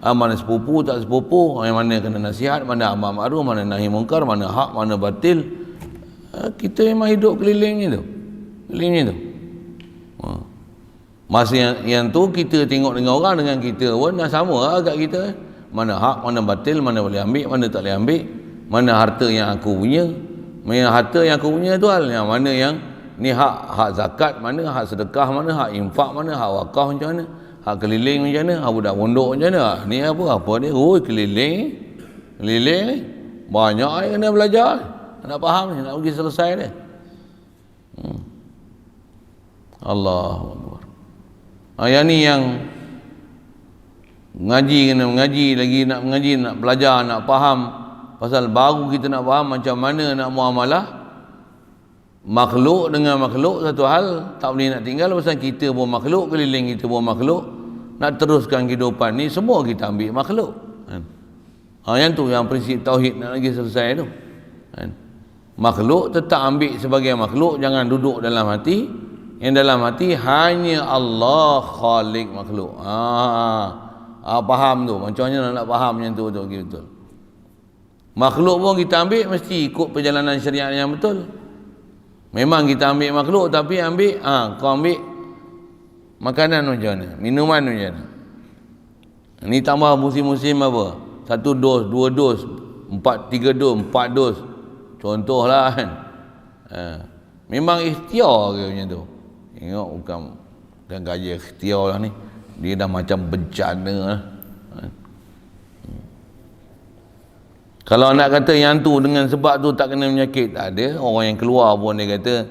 mana sepupu, tak sepupu, yang mana kena nasihat, mana amar ma'ruf, mana nahi mungkar, mana hak, mana batil. Kita memang hidup kelilingnya tu. Masa yang tu kita tengok dengan orang, dengan kita pun dah sama lah agak kita. Mana hak, mana batil, mana boleh ambil, mana tak boleh ambil, mana harta yang aku punya, mana harta yang aku punya tu hal, yang mana yang ni hak zakat, mana hak sedekah, mana hak infak, mana hak wakaf, macam mana hak keliling, macam mana hak budak pondok, macam mana ni apa dia, keliling banyak yang kena belajar, nak faham ni, nak pergi selesai dia. Allahu Akbar. Yang ni yang mengaji, kena mengaji lagi, nak mengaji, nak belajar, nak faham. Pasal baru kita nak faham macam mana nak muamalah makhluk dengan makhluk, satu hal tak boleh nak tinggal. Pasal kita pun makhluk, keliling kita pun makhluk, nak teruskan kehidupan ni semua kita ambil makhluk kan. Yang tu yang prinsip tauhid nak lagi selesai tu kan. Makhluk tetap ambil sebagai makhluk, jangan duduk dalam hati. Yang dalam hati hanya Allah khalik makhluk. Faham tu, macam mana nak faham yang tu betul. Makhluk pun kita ambil mesti ikut perjalanan syariat yang betul. Memang kita ambil makhluk, tapi ambil kau ambil makanan macam mana, minuman macam mana. Ini tambah musim-musim apa? 1 dos, 2 dos, 3 dos, 4 dos. Contohlah kan. Memang ikhtiar ke macam tu. Tengok bukan gaya ikhtiar lah ni. Dia dah macam bencana lah. Kalau nak kata yang tu dengan sebab tu tak kena penyakit, tak ada. Orang yang keluar pun dia kata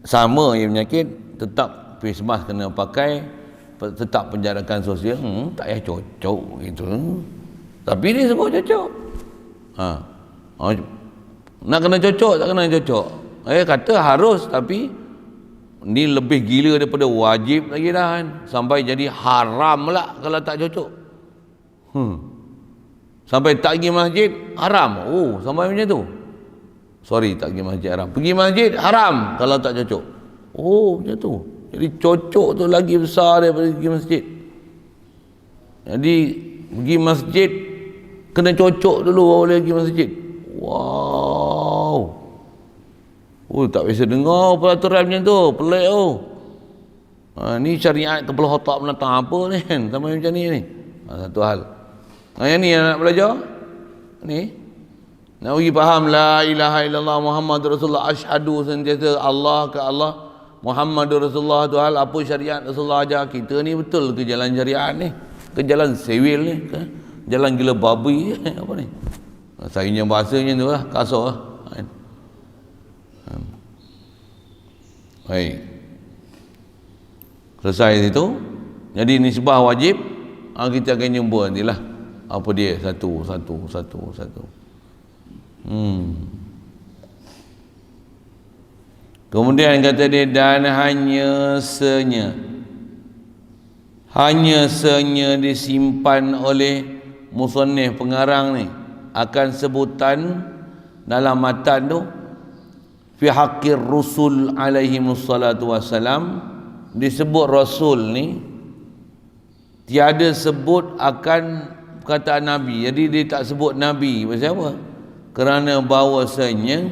sama yang penyakit, tetap face mask kena pakai, tetap penjarakan sosial, tak payah cocok gitu. Tapi dia sebut cocok. Nak kena cocok, tak kena cocok. Kata harus, tapi ni lebih gila daripada wajib lagi dah kan. Sampai jadi haram lah kalau tak cocok. Sampai tak pergi masjid haram. Sampai macam tu. Sorry, tak pergi masjid haram. Pergi masjid haram kalau tak cocok. Macam tu. Jadi cocok tu lagi besar daripada pergi masjid. Jadi pergi masjid kena cocok dulu baru boleh pergi masjid. Wow. Tak biasa dengar peraturan macam tu. Pelik tu. Ni syariat kepala otak menatang apa ni kan. Sampai macam ni. Satu hal. Yang ni yang nak belajar. Ni. Nak bagi faham la ilaha illallah Muhammad Rasulullah, asyhadu sentiasa Allah ke Allah, Muhammad Rasulullah tu hal, apa syariat Rasulullah ajar kita ni betul ke jalan syariat ni, ke jalan sewil ni, ke jalan gila babi apa ni. Sayangnya bahasanya tu lah, kasar lah. Baik. Selesai situ. Jadi nisbah wajib, kita akan jumpa nantilah. Apa dia? Satu. Kemudian kata dia, dan hanya senya disimpan oleh musannif pengarang ni akan sebutan dalam matan tu fi haqqir rusul alaihi wassalatu wassalam, disebut rasul ni tiada sebut akan perkataan nabi. Jadi dia tak sebut nabi. Pasal apa? Kerana bahawasanya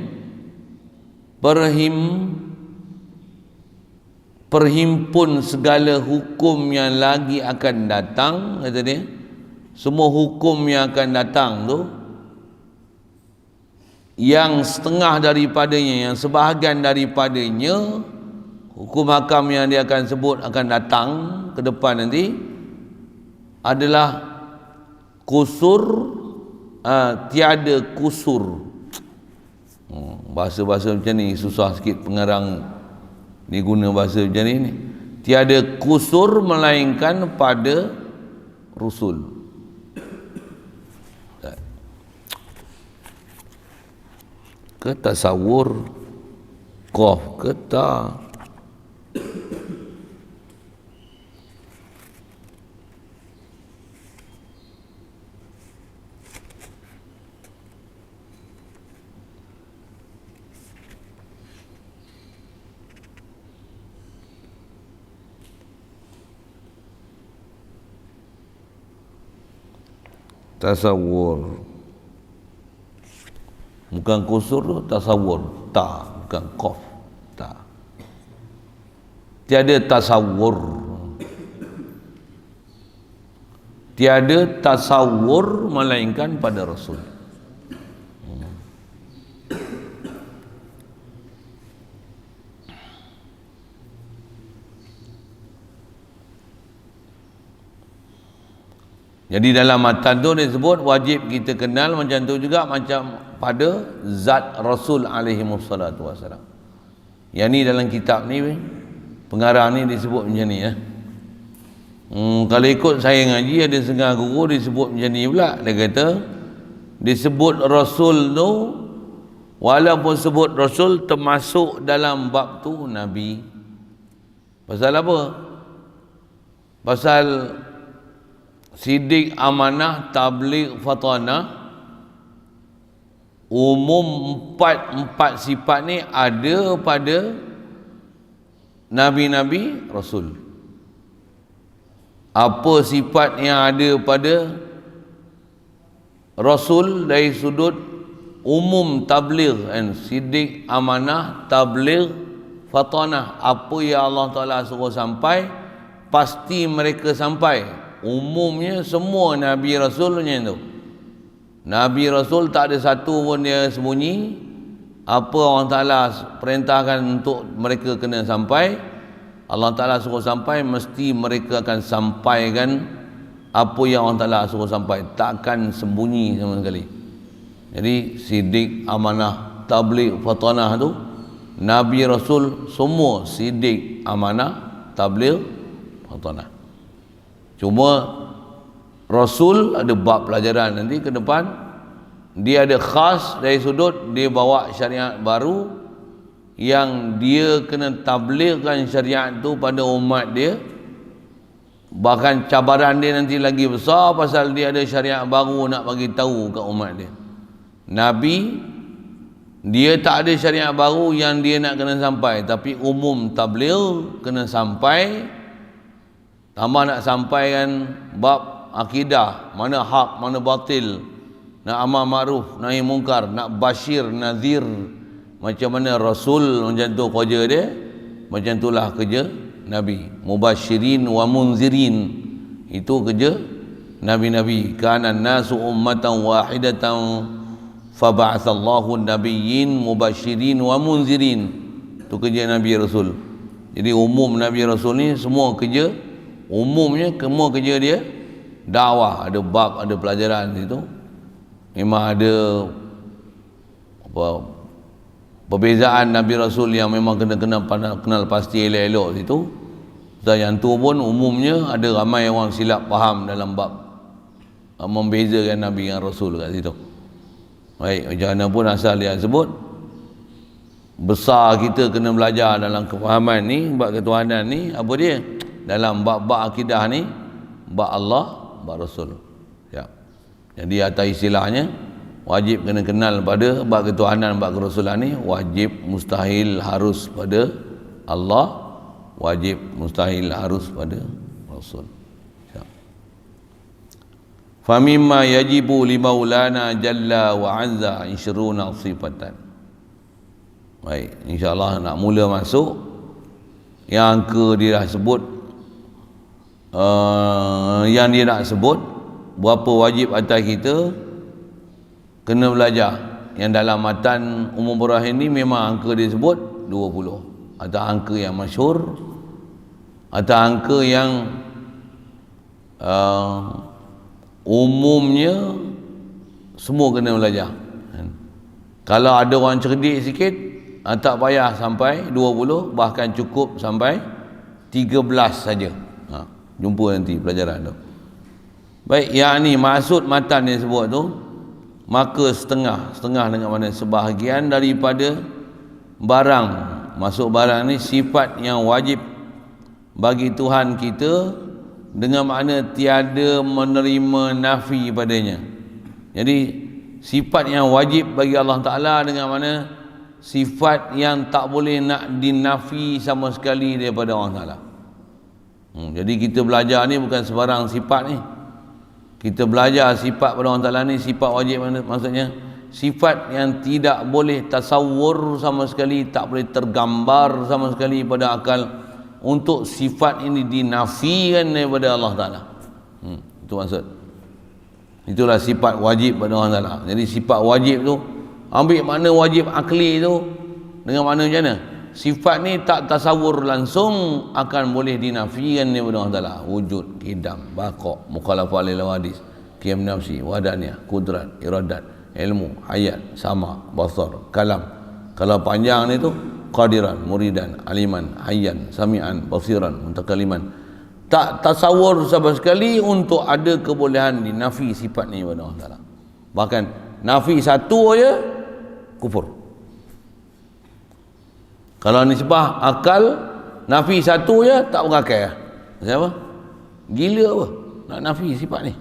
perhimpun segala hukum yang lagi akan datang, kata dia. Semua hukum yang akan datang tu, yang setengah daripadanya, yang sebahagian daripadanya, hukum hakam yang dia akan sebut akan datang ke depan nanti adalah kusur, tiada kusur. Bahasa-bahasa macam ni susah sikit pengarang ni guna bahasa macam ni. Tiada kusur melainkan pada Rasul. Ke tasawur, qaf ke tak? Tasawur, bukan kusur tu, tasawur, tak, bukan qaf, tak. Tiada tasawur, tiada tasawur melainkan pada Rasul. Jadi dalam matan tu disebut wajib kita kenal macam tu juga macam pada zat Rasul alaihi wassalatu wassalam. Yang ni dalam kitab ni pengarang ni disebut macam ni ya. Kalau ikut saya ngaji ada setengah guru disebut macam ni pula. Dia kata disebut Rasul tu, walaupun sebut Rasul termasuk dalam bab tu Nabi. Pasal apa? Pasal sidik, amanah, tabligh, fatanah, umum empat sifat ni ada pada Nabi-Nabi Rasul. Apa sifat yang ada pada Rasul dari sudut umum tabligh dan sidik, amanah, tabligh, fatanah, apa yang Allah Ta'ala suruh sampai pasti mereka sampai. Umumnya semua Nabi Rasul macam tu. Nabi Rasul tak ada satu pun dia sembunyi. Apa Allah Ta'ala perintahkan untuk mereka kena sampai, Allah Ta'ala suruh sampai, mesti mereka akan sampaikan apa yang Allah Ta'ala suruh sampai. Takkan sembunyi sama sekali. Jadi sidik, amanah, tabligh, fatanah tu Nabi Rasul semua sidik, amanah, tabligh, fatanah. Cuma Rasul ada bab pelajaran nanti ke depan, dia ada khas dari sudut dia bawa syariat baru yang dia kena tablighkan syariat tu pada umat dia. Bahkan cabaran dia nanti lagi besar pasal dia ada syariat baru nak bagi tahu kat umat dia. Nabi dia tak ada syariat baru yang dia nak kena sampai, tapi umum tabligh kena sampai. Tambah nak sampaikan bab akidah, mana hak, mana batil, nak amar ma'ruf, nahi mungkar, nak bashir, nazir. Macam mana Rasul macam tu kerja dia, macam itulah kerja Nabi. Mubashirin wa munzirin, itu kerja Nabi-Nabi. Kana nasu ummatan wahidatan faba'athallahu nabiyyin mubashirin wa munzirin. Itu kerja Nabi Rasul. Jadi umum Nabi Rasul ni semua kerja, umumnya semua kerja dia dakwah. Ada bab, ada pelajaran situ. Memang ada apa, perbezaan Nabi Rasul yang memang kena kenal pasti elok-elok situ. Dan yang tu pun umumnya ada ramai orang silap faham dalam bab membezakan Nabi dengan Rasul kat situ. Baik, macam mana pun asal dia sebut, besar kita kena belajar dalam kefahaman ni, bab ketuhanan ni, apa dia? Dalam bab-bab akidah ni, bab Allah, bab Rasul. Ya. Jadi atas istilahnya wajib kena kenal pada bab ketuhanan, bab kerasulan ni, wajib mustahil harus pada Allah, wajib mustahil harus pada Rasul. Ya. Famimma yajibu li maulana jalla wa azza 20 sifatan. Baik, insya-Allah nak mula masuk Yang angka dia dah sebut, yang dia nak sebut berapa wajib atas kita, kena belajar. Yang dalam matan Ummul Barahin ni memang angka dia sebut 20. Atau angka yang masyhur, atau angka yang umumnya semua kena belajar. Kalau ada orang cerdik sikit, tak payah sampai 20, bahkan cukup sampai 13 saja. Jumpa nanti pelajaran tu. Baik, yang ni maksud matan yang sebut tu, maka setengah dengan mana sebahagian daripada barang, masuk barang ni sifat yang wajib bagi Tuhan kita, dengan makna tiada menerima nafi padanya. Jadi sifat yang wajib bagi Allah Ta'ala dengan mana sifat yang tak boleh nak dinafi sama sekali daripada Allah Ta'ala. Jadi kita belajar ni bukan sebarang sifat ni. Kita belajar sifat pada Allah Ta'ala ni, sifat wajib, maksudnya sifat yang tidak boleh tasawur sama sekali, tak boleh tergambar sama sekali pada akal untuk sifat ini dinafikan daripada Allah Ta'ala. Itu maksud. Itulah sifat wajib pada Allah Ta'ala. Jadi sifat wajib tu, ambil makna wajib akli tu dengan makna macam mana? Sifat ni tak tasawur langsung akan boleh dinafikan daripada Allah Ta'ala. Wujud, qidam, baqa', mukhalafah lil hadis, qiyam nafsi, wadaniyah, kudrat, iradat, ilmu, hayat, sama, basar, kalam. Kalau panjang ni tu qadiran, muridan, aliman, hayyan, sami'an, basiran, muntakaliman. Tak tasawur sama sekali untuk ada kebolehan dinafi sifat ni kepada Allah Ta'ala. Bahkan nafi satu aja kufur. Kalau nisbah akal, nafi satu je tak berakai lah. Maksudnya apa? Gila apa nak nafi sifat ni?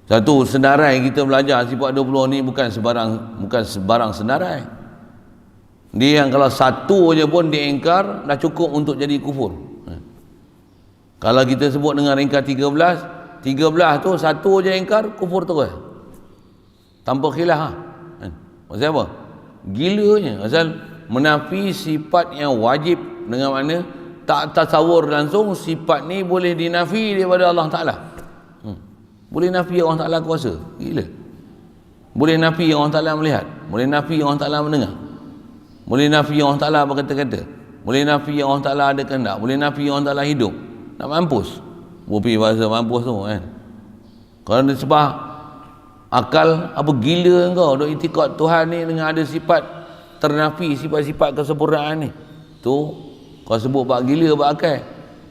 Satu senarai kita belajar sifat 20 ni bukan sebarang senarai. Dia yang kalau satu je pun diingkar dah cukup untuk jadi kufur. Kalau kita sebut dengan ringkas 13 tu satu je ingkar, kufur terus tanpa khilaf. Maksudnya apa? Gilanya asal menafi sifat yang wajib, dengan mana tak tasawur langsung sifat ni boleh dinafi daripada Allah Ta'ala. Boleh nafi Allah Ta'ala kuasa, gila. Boleh nafi Allah Ta'ala melihat, boleh nafi Allah Ta'ala mendengar, boleh nafi Allah Ta'ala berkata-kata, boleh nafi Allah Ta'ala ada kehendak, boleh nafi Allah Ta'ala hidup. Nak mampus bupi bahasa mampus tu kan. Kalau dia sebab akal, apa gila engkau duk itikad Tuhan ni dengan ada sifat ternafi, sifat-sifat kesempurnaan ni. Tu kau sebut bab gila, bab akal.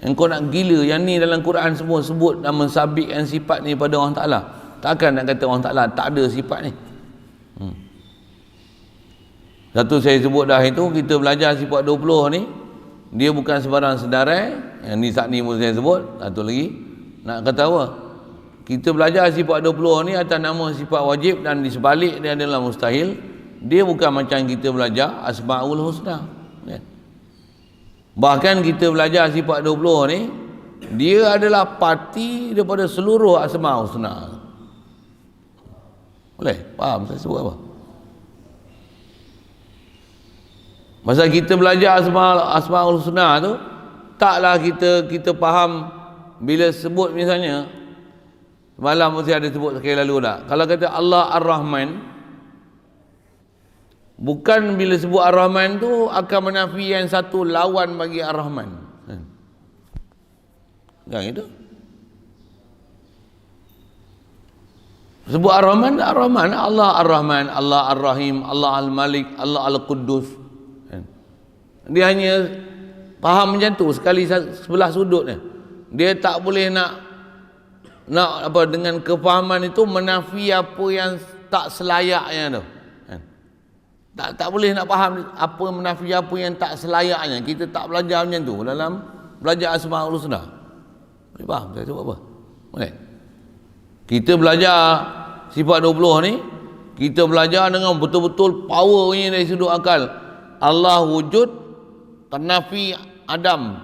Engkau nak gila, yang ni dalam Quran semua sebut dan mensabitkan sifat ni pada Allah Ta'ala. Takkan nak kata Allah Ta'ala tak ada sifat ni. Satu saya sebut dah itu, kita belajar sifat 20 ni, dia bukan sebarang sedarai. Yang ni saat ni pun saya sebut. Satu lagi nak kata apa? Kita belajar sifat 20 ni atas nama sifat wajib, dan di sebalik dia adalah mustahil. Dia bukan macam kita belajar Asma'ul Husna. Bahkan kita belajar sifat 20 ni, dia adalah parti daripada seluruh Asma'ul Husna. Boleh? Faham saya sebut apa? Masa kita belajar Asma'ul Husna tu, taklah kita faham bila sebut misalnya, semalam mesti ada sebut sekali lalu dah. Kalau kata Allah Ar-Rahman, bukan bila sebut Ar-Rahman tu akan menafi yang satu lawan bagi Ar-Rahman. Jangan itu. Sebut Ar-Rahman, Ar-Rahman, Allah Ar-Rahman, Allah Ar-Rahim, Allah Al-Malik, Allah Al-Quddus. Dia hanya faham macam tu sekali sebelah sudutnya. Dia tak boleh nak apa dengan kefahaman itu menafi apa yang tak selayaknya tu. Tak boleh nak faham apa menafi apa yang tak selayaknya. Kita tak belajar macam tu dalam belajar Asma'ul Husna. Boleh faham saya sebut apa? Boleh. Kita belajar sifat 20 ni, kita belajar dengan betul-betul powernya dari sudut akal. Allah wujud, ternafi Adam.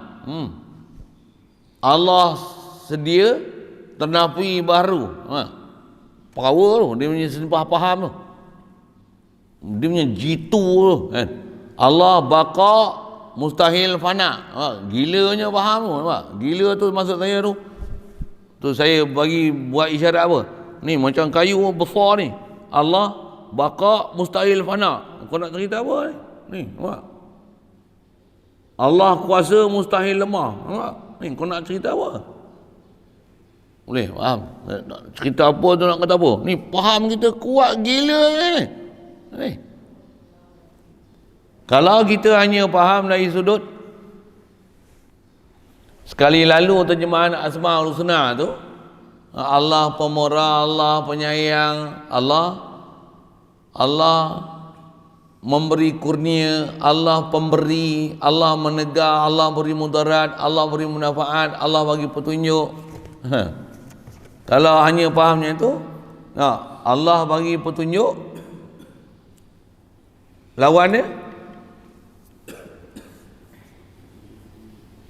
Allah sedia, ternafi baru. Power tu, dia punya sembah faham tu. Dia punya jitu tu kan. Allah baqa mustahil fana. Gilanya faham tu, nampak? Gila tu maksud saya tu. Tu saya bagi buat isyarat apa? Ni macam kayu besar ni. Allah baqa mustahil fana. Kau nak cerita apa ni? Ni, nampak? Allah kuasa mustahil lemah. Nampak? Ni kau nak cerita apa? Boleh faham? Nak cerita apa tu, nak kata apa? Ni faham kita kuat gila ni. Ni. Kalau kita hanya faham dari sudut sekali lalu terjemahan Asmaul Husna tu, Allah pemurah, Allah penyayang, Allah memberi kurnia, Allah pemberi, Allah menegak, Allah beri mudarat, Allah beri manfaat, Allah bagi petunjuk. Kalau hanya fahamnya itu, Allah bagi petunjuk, lawannya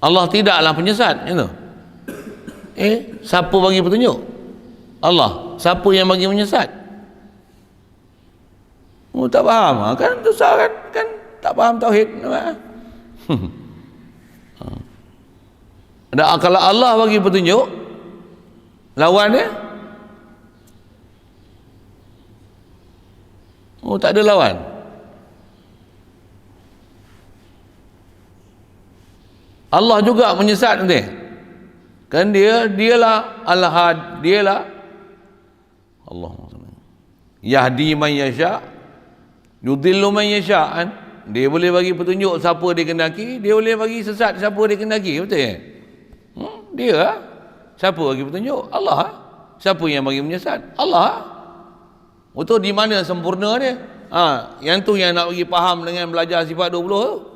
Allah tidaklah penyesat, gitu. Siapa bagi petunjuk? Allah. Siapa yang bagi menyesat? Tak faham, kan susah kan tak faham tauhid. Kalau Allah bagi petunjuk, lawannya tak ada lawan. Allah juga menyesat nanti. Kan dialah Al-Had, dialah Allah. Yahdi man yasha, yudhillu man yasha, kan? Dia boleh bagi petunjuk siapa dia kendaki, dia boleh bagi sesat siapa dia kendaki, betul ya? Dia lah. Siapa bagi petunjuk? Allah lah. Siapa yang bagi menyesat? Allah lah. Betul, di mana sempurna dia? Yang tu yang nak bagi faham dengan belajar sifat 20 tu.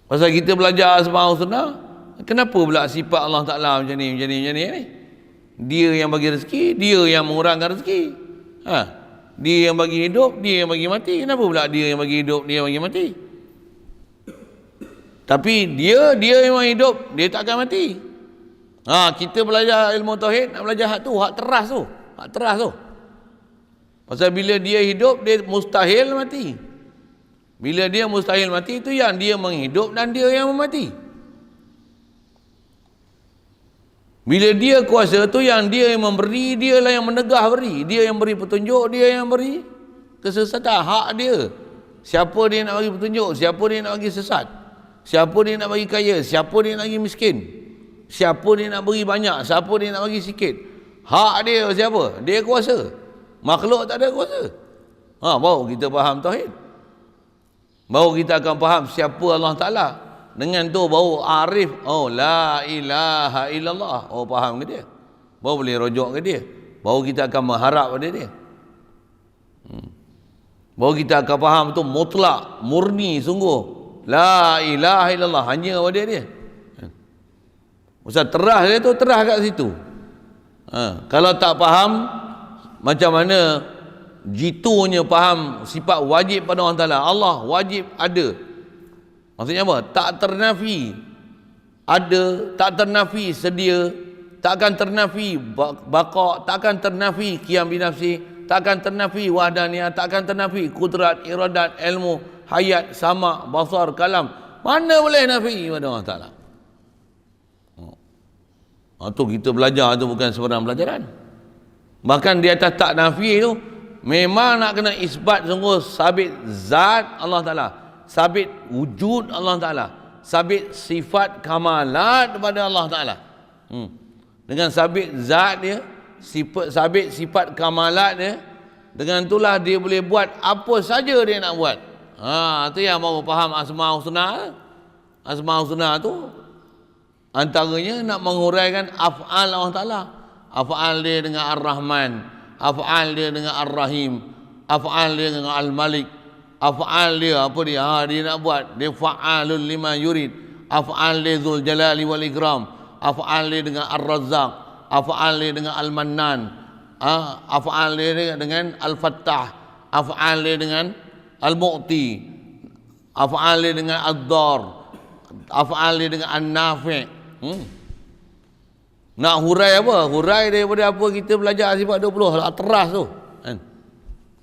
Pasal kita belajar Asmaul Husna, kenapa pula sifat Allah Ta'ala macam ni. Dia yang bagi rezeki, dia yang mengurangkan rezeki. Dia yang bagi hidup, dia yang bagi mati. Kenapa pula dia yang bagi hidup, dia yang bagi mati? Tapi dia yang hidup, dia tak akan mati. Kita belajar ilmu tauhid, nak belajar hak tu, hak teras tu. Pasal bila dia hidup, dia mustahil mati. Bila dia mustahil mati, itu yang dia menghidup dan dia yang memati. Bila dia kuasa tu, yang dia yang memberi, dia lah yang menegah beri. Dia yang beri petunjuk, dia yang beri kesesatan. Hak dia. Siapa dia nak bagi petunjuk, siapa dia nak bagi sesat, siapa dia nak bagi kaya, siapa dia nak bagi miskin, siapa dia nak beri banyak, siapa dia nak bagi sikit. Hak dia siapa? Dia kuasa. Makhluk tak ada kuasa. Baru kita faham tauhid. Baru kita akan faham siapa Allah Ta'ala. Dengan tu baru arif, la ilaha illallah. Faham ke dia? Baru boleh rujuk ke dia. Baru kita akan mengharap pada dia. Baru kita akan faham tu mutlak, murni sungguh. La ilaha illallah, hanya pada dia. Ustaz, terah dia tu, terah kat situ. Kalau tak faham, macam mana jitunya faham sifat wajib pada Allah Ta'ala. Allah wajib ada. Maksudnya apa? Tak ternafi ada, tak ternafi sedia, takkan ternafi baqa, takkan ternafi qiyam binafsi, takkan ternafi wahdaniyah, takkan ternafi kudrat, iradat, ilmu, hayat, sama, basar, kalam. Mana boleh nafi pada Allah Ta'ala? Tu kita belajar tu bukan sebarang pelajaran. Bahkan di atas tak nafi tu memang nak kena isbat sungguh sabit zat Allah Ta'ala, sabit wujud Allah Ta'ala, sabit sifat kamalat kepada Allah Ta'ala. Dengan sabit zat dia, sabit sifat kamalat dia, dengan itulah dia boleh buat apa saja dia nak buat. Itu yang mau faham Asmaul Husna. Asmaul Husna tu antaranya nak menguraikan af'al Allah Ta'ala. Af'al dia dengan Ar-Rahman, af'al dia dengan Ar-Rahim, af'al dia dengan Al-Malik, af'al dia apa dia? Dia nak buat, dia fa'alul lima yurid. Af'al dia Dzul Jalali wal Ikram, af'al dia dengan Ar-Razzaq, af'al dia dengan Al-Mannan, af'al dia dengan Al-Fattah, af'al dia dengan Al-Mu'ti, af'al dia dengan Ad-Dar, af'al dia dengan An-Nafi'. Nak hurai apa? Hurai daripada apa kita belajar sifat 20 teras tu kan?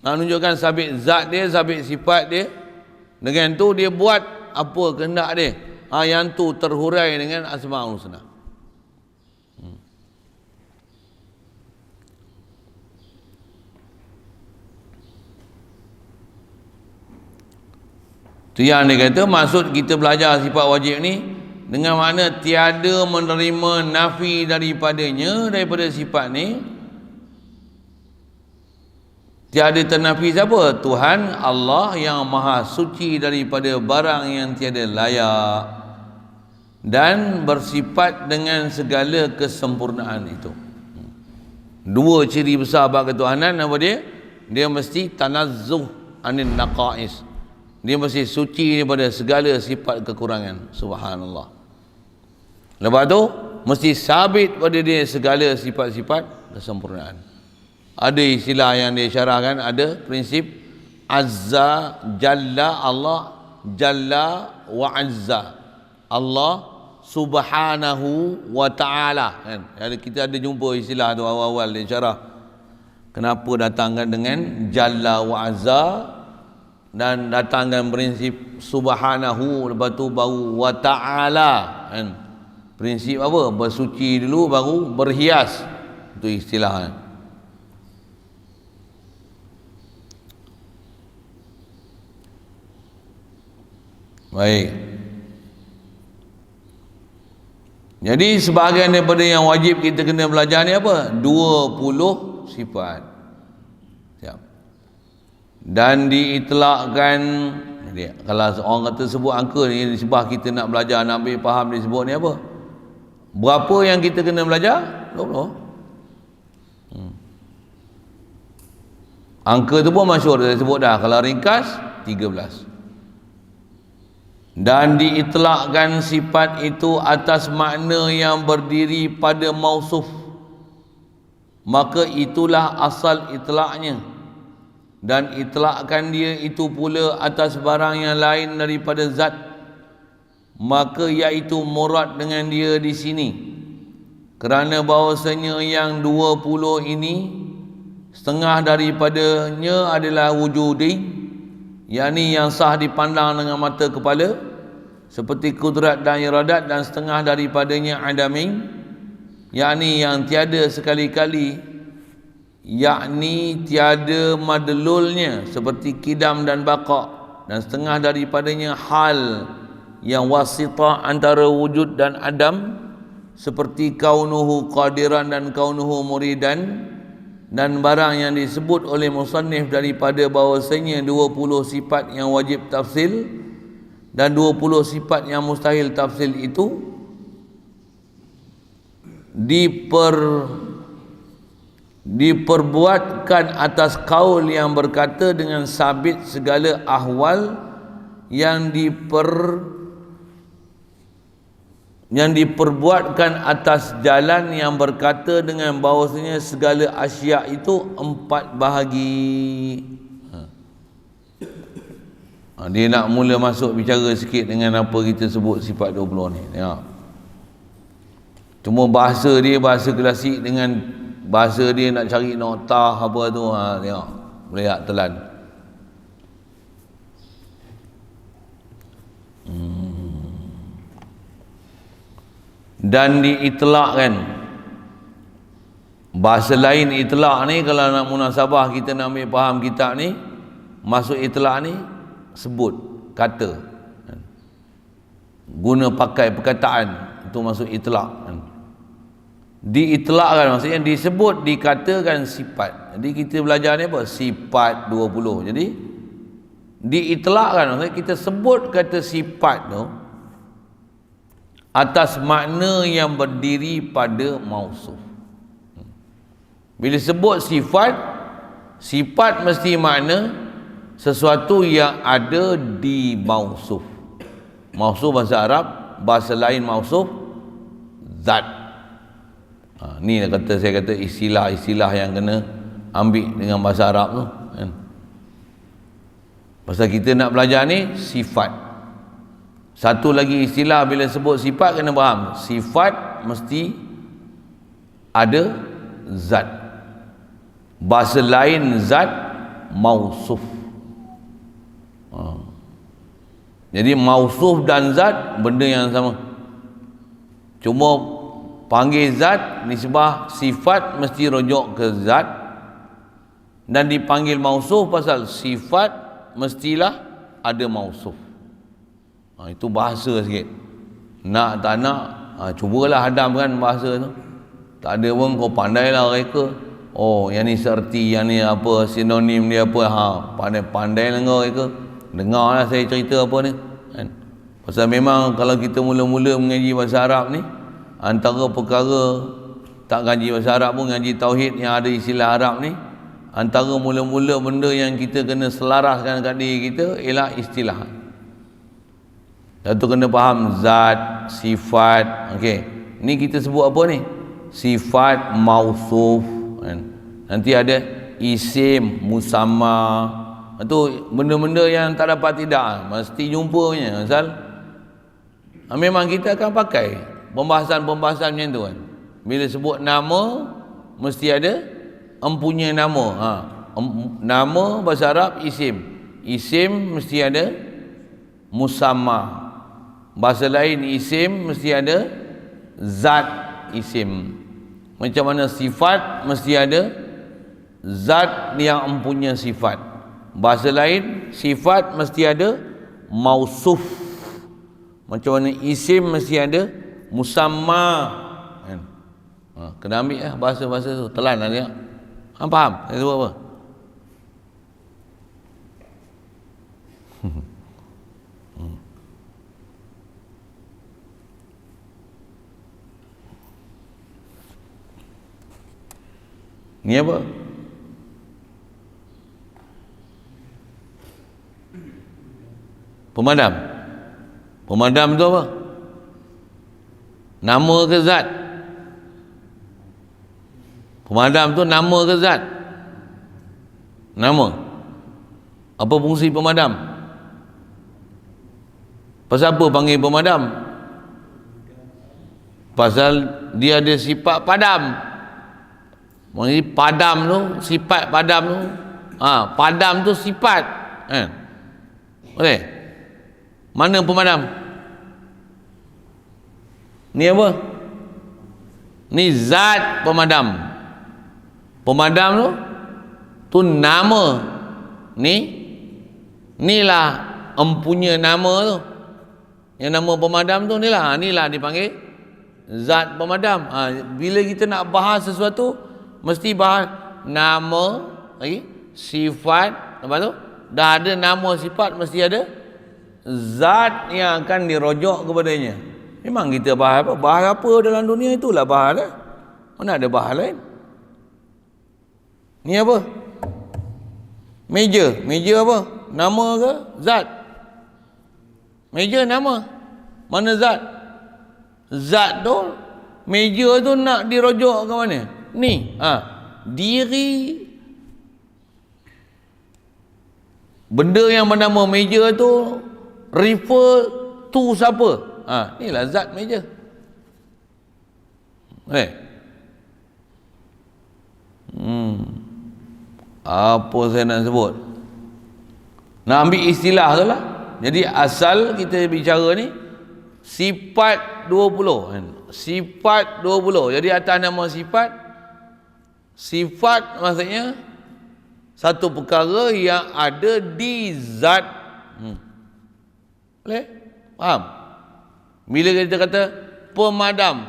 Nak menunjukkan sabit zat dia, sabit sifat dia. Dengan tu dia buat apa kehendak dia. Yang tu terhurai dengan Asmaul Husna. Tu yang dia kata maksud kita belajar sifat wajib ni dengan makna tiada menerima nafi daripadanya, daripada sifat ni. Tiada ternafi siapa? Tuhan Allah yang maha suci daripada barang yang tiada layak dan bersifat dengan segala kesempurnaan itu. Dua ciri besar bab ketuhanan apa dia? Dia mesti tanazzuh anin naqais. Dia mesti suci daripada segala sifat kekurangan. Subhanallah. Lepas tu mesti sabit pada dia segala sifat-sifat kesempurnaan. Ada istilah yang dia syarahkan, ada prinsip azza jalla, Allah jalla wa azza, Allah subhanahu wa ta'ala, kan? Kita ada jumpa istilah tu awal-awal dia syarah kenapa datangkan dengan jalla wa azza dan datangkan prinsip subhanahu, lepas tu baru wa ta'ala, kan? Prinsip apa? Bersuci dulu baru berhias. Itu istilahnya. Baik. Jadi sebahagian daripada yang wajib kita kena belajar ni apa? 20 sifat. Siap. Dan diitlakkan, kalau orang kata sebut angka ni, sebab kita nak belajar, nak ambil faham dia sebut ni apa? Berapa yang kita kena belajar? 20. Angka tu pun masyhur, saya sebut dah. Kalau ringkas 13. Dan diitlakkan sifat itu atas makna yang berdiri pada mausuf, maka itulah asal itlaknya. Dan itlakkan dia itu pula atas barang yang lain daripada zat, maka iaitu murad dengan dia di sini. Kerana bahawasanya yang 20 ini setengah daripadanya adalah wujudi, yakni yang sah dipandang dengan mata kepala, seperti kudrat dan iradat, dan setengah daripadanya adami, yakni yang tiada sekali-kali, yakni tiada madlulnya, seperti kidam dan baqa, dan setengah daripadanya hal yang wasitah antara wujud dan adam, seperti kaunuhu qadiran dan kaunuhu muridan, dan barang yang disebut oleh musannif daripada bahawasanya 20 sifat yang wajib tafsil dan 20 sifat yang mustahil tafsil itu diperbuatkan atas kaul yang berkata dengan sabit segala ahwal yang diperbuatkan atas jalan yang berkata dengan bahawasanya segala asya itu 4 bahagi. Dia nak mula masuk bicara sikit dengan apa kita sebut sifat 20 ni. Tengok. Cuma bahasa dia bahasa klasik, dengan bahasa dia nak cari noktah apa tu, tengok. Boleh tak telan. Dan diitlakkan. Bahasa lain itlak ni, kalau nak munasabah kita nak ambil faham kitab ni, masuk itlak ni sebut kata, guna pakai perkataan, itu masuk itlak. Diitlakkan maksudnya disebut, dikatakan sifat. Jadi kita belajar ni apa? Sifat 20. Jadi diitlakkan maksudnya kita sebut kata sifat tu atas makna yang berdiri pada mausuf. Bila sebut sifat, sifat mesti makna sesuatu yang ada di mausuf. Mausuf bahasa Arab, bahasa lain mausuf zat. Ni nak kata, saya kata istilah-istilah yang kena ambil dengan bahasa Arab tu, kan? Pasal kita nak belajar ni sifat. Satu lagi istilah bila sebut sifat kena faham, sifat mesti ada zat. Bahasa lain zat, mausuf. Jadi mausuf dan zat benda yang sama. Cuma panggil zat nisbah sifat mesti rujuk ke zat, dan dipanggil mausuf pasal sifat mestilah ada mausuf. Itu bahasa sikit. Nak tak nak, cubalah hadamkan bahasa tu. Tak ada pun kau pandailah reka. Oh, yang ni serti, yang ni apa, sinonim dia apa, pandai-pandai lah kau reka. Dengarlah saya cerita apa ni kan? Pasal memang kalau kita mula-mula mengaji bahasa Arab ni, antara perkara tak ngaji bahasa Arab pun, ngaji tauhid yang ada istilah Arab ni, antara mula-mula benda yang kita kena selaraskan kat diri kita ialah istilah. Satu kena faham zat, sifat. Okey, ni kita sebut apa ni? Sifat mausuf kan? Nanti ada isim, musamma. Itu benda-benda yang tak dapat tidak, mesti jumpa punya. Pasal memang kita akan pakai pembahasan-pembahasan macam tu kan. Bila sebut nama mesti ada empunya nama. Nama bahasa Arab isim. Isim mesti ada musamma. Bahasa lain isim mesti ada zat isim. Macam mana sifat mesti ada zat yang empunya sifat. Bahasa lain sifat mesti ada mausuf. Macam mana isim mesti ada musamma kan? Kena ambil lah bahasa-bahasa tu. Telan lah dia. Faham? Saya sebut apa? Ni apa? Pemadam. Pemadam tu apa? Nama ke zat? Pemadam tu nama ke zat? Nama. Apa fungsi pemadam? Pasal apa panggil pemadam? Pasal dia ada sifat padam. Maksudnya padam tu, sifat padam tu. Padam tu sifat. Boleh? Mana pemadam? Ni apa? Ni zat pemadam. Pemadam tu nama. Inilah empunya nama tu. Yang nama pemadam tu inilah dipanggil zat pemadam. Bila kita nak bahas sesuatu mesti bahas nama, sifat, lepas tu dah ada nama sifat mesti ada zat yang akan dirujuk kepadanya. Memang kita bahas apa? Bahas apa dalam dunia itulah bahas lah. Mana ada bahas lain? Ni apa? Meja. Meja apa? Nama ke zat? Meja nama. Mana zat? Zat tu, meja tu nak dirujuk ke mana? Ni. Diri. Benda yang bernama meja tu refer to siapa? Inilah zat meja. Apa saya nak sebut? Nak ambil istilah tu lah. Jadi asal kita bicara ni sifat 20 kan? Sifat 20. Jadi atas nama sifat, sifat maksudnya satu perkara yang ada di zat. Boleh? Faham? Bila kita kata pemadam,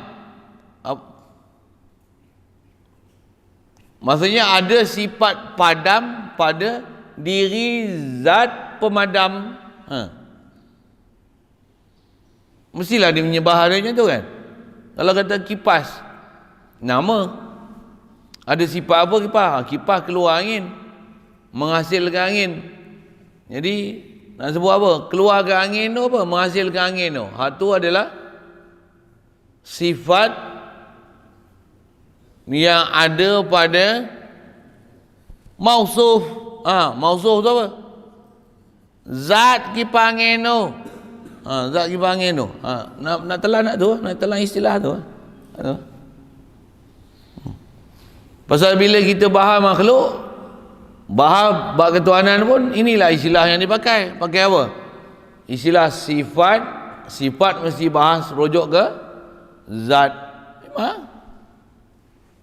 maksudnya ada sifat padam pada diri zat pemadam. Mestilah dia punya bahasanya tu kan. Kalau kata kipas, nama, ada sifat apa kipas? Kipas keluar angin, menghasilkan angin. Jadi nak sebut apa? Keluarkan angin tu apa? Menghasilkan angin tu. Hak tu adalah sifat yang ada pada mausuf. Mausuf tu apa? Zat kipas angin tu. Zat kipas angin tu. Nak telan nak tu, nak telan istilah tu. Pasal bila kita bahas makhluk, Bahas bab ketuhanan pun inilah istilah yang dipakai. Pakai apa? Istilah sifat. Sifat mesti bahas rujuk ke zat. Memang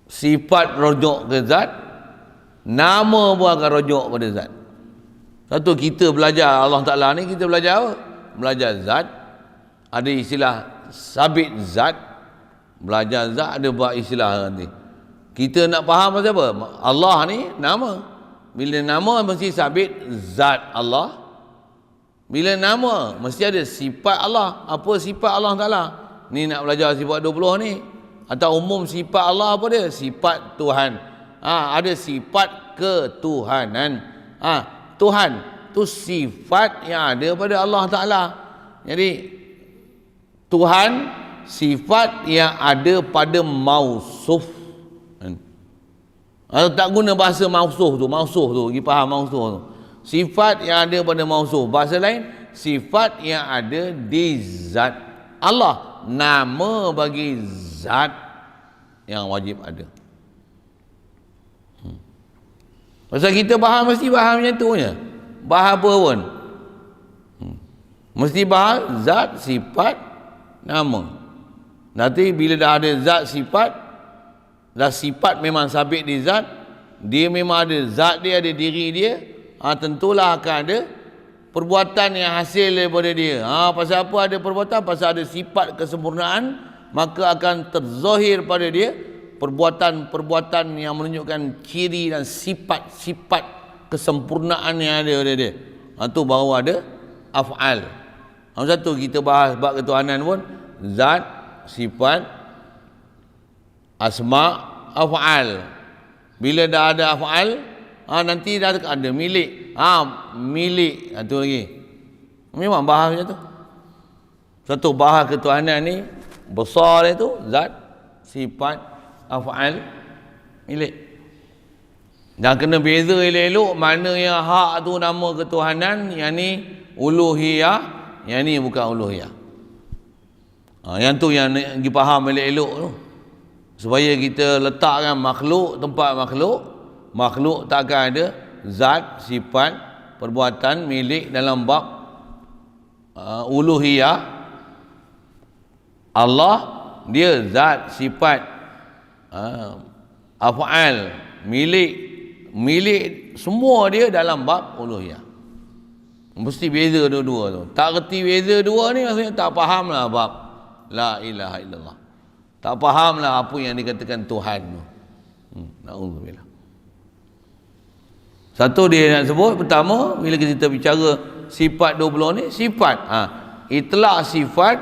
sifat rujuk ke zat, nama pun akan rujuk pada zat. Satu, kita belajar Allah Ta'ala ni, kita belajar apa? Belajar zat. Ada istilah sabit zat. Belajar zat ada buat istilah nanti. Kita nak faham pasal apa? Allah ni nama. Bila nama mesti sabit zat Allah. Bila nama mesti ada sifat Allah. Apa sifat Allah Ta'ala? Ni nak belajar sifat 20 ni. Atau umum sifat Allah apa dia? Sifat Tuhan. Ada sifat ketuhanan. Tuhan tu sifat yang ada pada Allah Ta'ala. Jadi Tuhan sifat yang ada pada mausuf. Tak guna bahasa mausuf tu pergi faham mausuf tu. Sifat yang ada pada mausuf. Bahasa lain, sifat yang ada di zat Allah. Nama bagi zat yang wajib ada. Pasal kita faham, mesti faham macam tu je. Bahas apa pun. Mesti bahas zat, sifat, nama. Nanti bila dah ada zat, sifat, dah sifat memang sabit di zat, dia memang ada zat dia, ada diri dia, tentulah akan ada perbuatan yang hasil daripada dia. Pasal apa ada perbuatan? Pasal ada sifat kesempurnaan, maka akan terzahir pada dia perbuatan-perbuatan yang menunjukkan ciri dan sifat-sifat kesempurnaan yang ada pada dia. Itu baru ada af'al. Satu, kita bahas bab ketuhanan pun zat, sifat, asma, af'al. Bila dah ada af'al, nanti dah ada milik. Milik. Itu lagi. Memang bahas macam tu. Satu, bahas ketuhanan ni besar dia tu, zat, sifat, af'al, milik. Dan kena beza elok-elok mana yang hak tu nama ketuhanan, yang ni uluhiyah, yang ni bukan uluhiyah. Yang tu yang dipaham elok-elok tu. Supaya kita letakkan makhluk tempat makhluk takkan ada zat, sifat, perbuatan, milik dalam bab uluhiyah. Allah dia zat, sifat, af'al, milik semua dia dalam bab uluhiyah. Mesti beza dua-dua tu. Tak reti beza dua ni, maksudnya tak fahamlah bab la ilaha illallah. Tak fahamlah apa yang dikatakan Tuhan tu. Na'udzubillah. Satu dia nak sebut, pertama bila kita bicara sifat 20 ni, sifat. Itlaq sifat,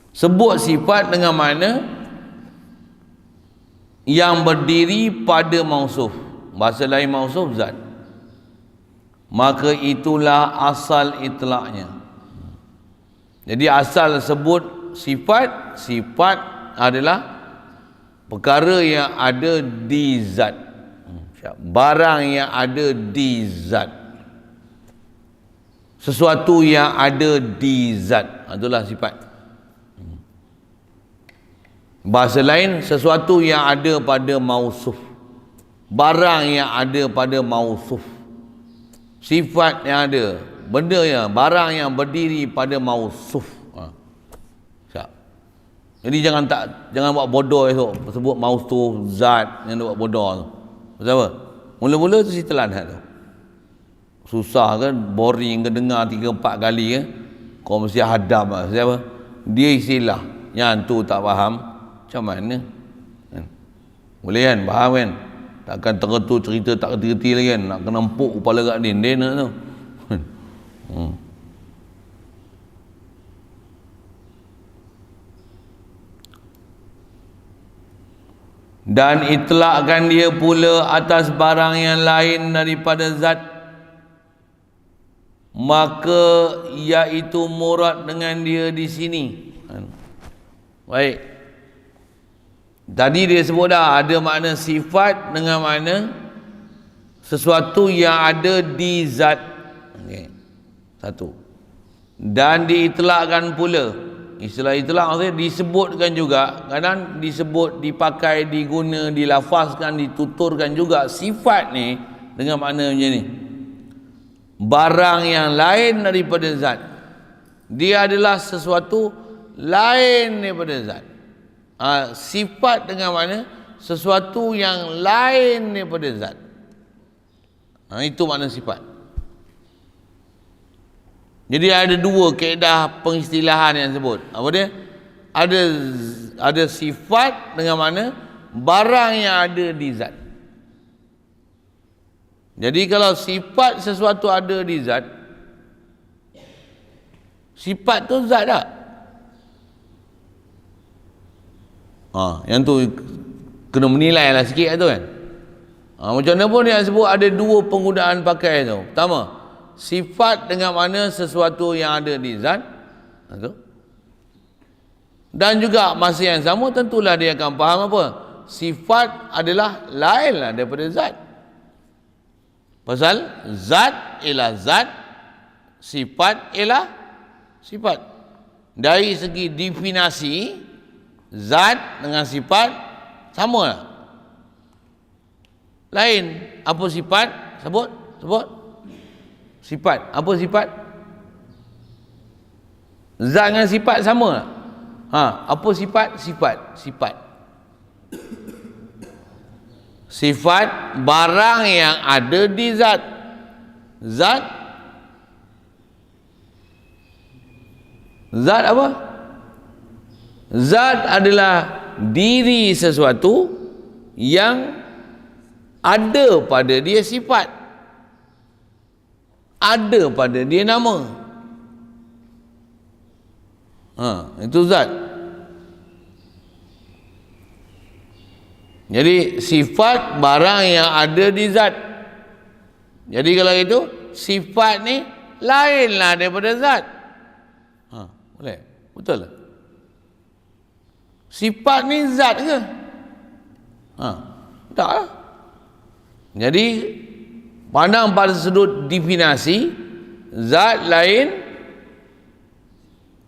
sebut sifat dengan mana yang berdiri pada mausuf. Bahasa lain mausuf zat. Maka itulah asal itlaqnya. Jadi asal sebut sifat adalah perkara yang ada di zat. Barang yang ada di zat. Sesuatu yang ada di zat. Itulah sifat. Bahasa lain, sesuatu yang ada pada mausuf. Barang yang ada pada mausuf. Sifat yang ada. Benda yang, barang yang berdiri pada mausuf. Jadi jangan buat bodoh esok sebut mausuf, zat, yang buat bodoh tu. Pasal apa? Mula-mula tu si telanhat tu. Susah kan, boring ke dengar 3-4 kali kan. Kau mesti hadam lah. Siapa? Dia istilah. Yang tu tak faham. Macam mana? Boleh kan? Faham kan? Takkan tertu cerita tak kerti-kerti lagi kan? Nak kena empuk kepala kat dinding tu. Dan itlakkan dia pula atas barang yang lain daripada zat, maka iaitu murad dengan dia di sini. Baik, tadi dia sebut dah ada makna sifat dengan makna sesuatu yang ada di zat. Okay. Satu. Dan diitlakkan pula. Istilah itulah maksudnya disebutkan juga, kadang disebut, dipakai, diguna, dilafazkan, dituturkan juga sifat ni dengan makna macam ni. Barang yang lain daripada zat. Dia adalah sesuatu lain daripada zat. Sifat dengan makna sesuatu yang lain daripada zat. Itu makna sifat. Jadi ada dua kaedah pengistilahan yang sebut. Apa dia? Ada sifat dengan makna barang yang ada di zat. Jadi kalau sifat sesuatu ada di zat, sifat tu zat tak? Yang tu kena menilai lah sikit tu kan. Macam mana pun dia sebut ada dua penggunaan pakai tu. Pertama, sifat dengan mana sesuatu yang ada di zat itu. Dan juga masa yang sama tentulah dia akan faham apa? Sifat adalah lain lah daripada zat. Pasal zat ialah zat, sifat ialah sifat. Dari segi definisi, zat dengan sifat sama lah. Lain. Apa sifat? Sebut. Sifat. Apa sifat? Zat dengan sifat sama tak? Apa sifat? Sifat. Sifat barang yang ada di zat. Zat apa? Zat adalah diri sesuatu yang ada pada dia sifat, ada pada dia nama. Itu zat. Jadi sifat barang yang ada di zat. Jadi kalau itu sifat ni lainlah daripada zat. Boleh? Betul lah. Sifat ni zat ke? Tak lah. Jadi pandang pada sudut definisi, zat lain,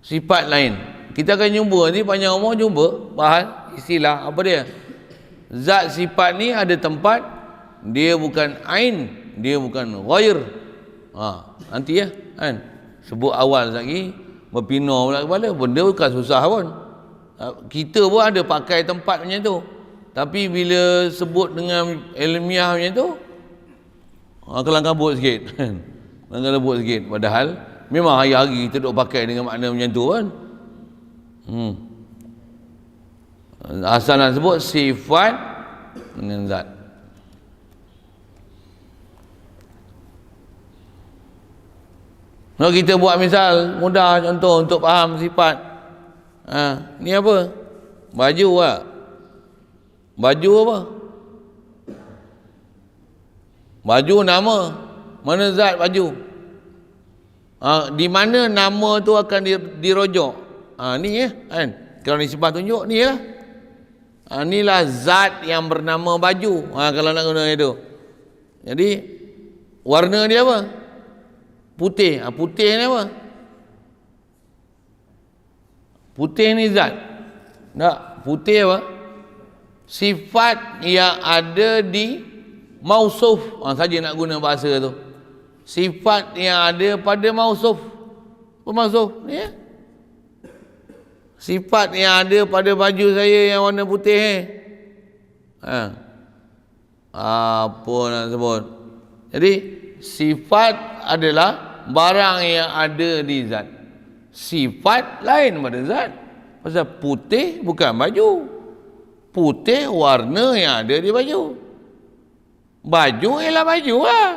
sifat lain. Kita akan jumpa nanti panjang umur jumpa bahas istilah apa dia. Zat sifat ni ada tempat, dia bukan ain, dia bukan ghair. Nanti ya kan. Sebut awal lagi berpindah pula kepala, benda bukan susah pun. Kita pun ada pakai tempat macam tu. Tapi bila sebut dengan ilmiah macam tu, kelang kabut sikit. Kelang kabut sikit. Padahal memang hari-hari kita duk pakai dengan makna macam tu kan. Asal nak sebut sifat dengan zat. Kalau kita buat misal mudah contoh untuk faham sifat. Ni apa? Baju lah. Baju apa? Baju nama. Mana zat baju? Di mana nama tu akan dirojok? Ni ya kan. Kalau ni sifat tunjuk ni lah. Inilah zat yang bernama baju. Kalau nak guna itu. Jadi warna dia apa? Putih. Putih ni apa? Putih ni zat. Tak, putih apa? Sifat yang ada di mausuf. Saja nak guna bahasa tu. Sifat yang ada pada mausuf. Apa mausuf? Ni ya? Sifat yang ada pada baju saya yang warna putih apa nak sebut. Jadi sifat adalah barang yang ada di zat. Sifat lain pada zat. Pasal putih bukan baju. Putih warna yang ada di baju. Baju ialah baju lah.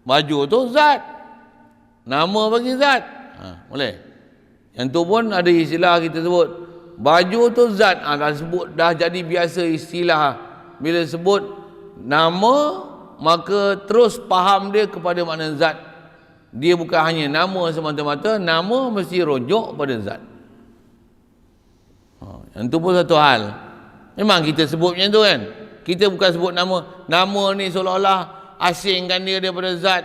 Baju tu zat. Nama bagi zat. Boleh? Yang tu pun ada istilah kita sebut. Baju tu zat. Dah jadi biasa istilah. Bila sebut nama, maka terus faham dia kepada makna zat. Dia bukan hanya nama semata-mata. Nama mesti rujuk pada zat. Yang tu pun satu hal. Memang kita sebut macam tu kan. Kita bukan sebut nama. Nama ni seolah-olah asingkan dia daripada zat.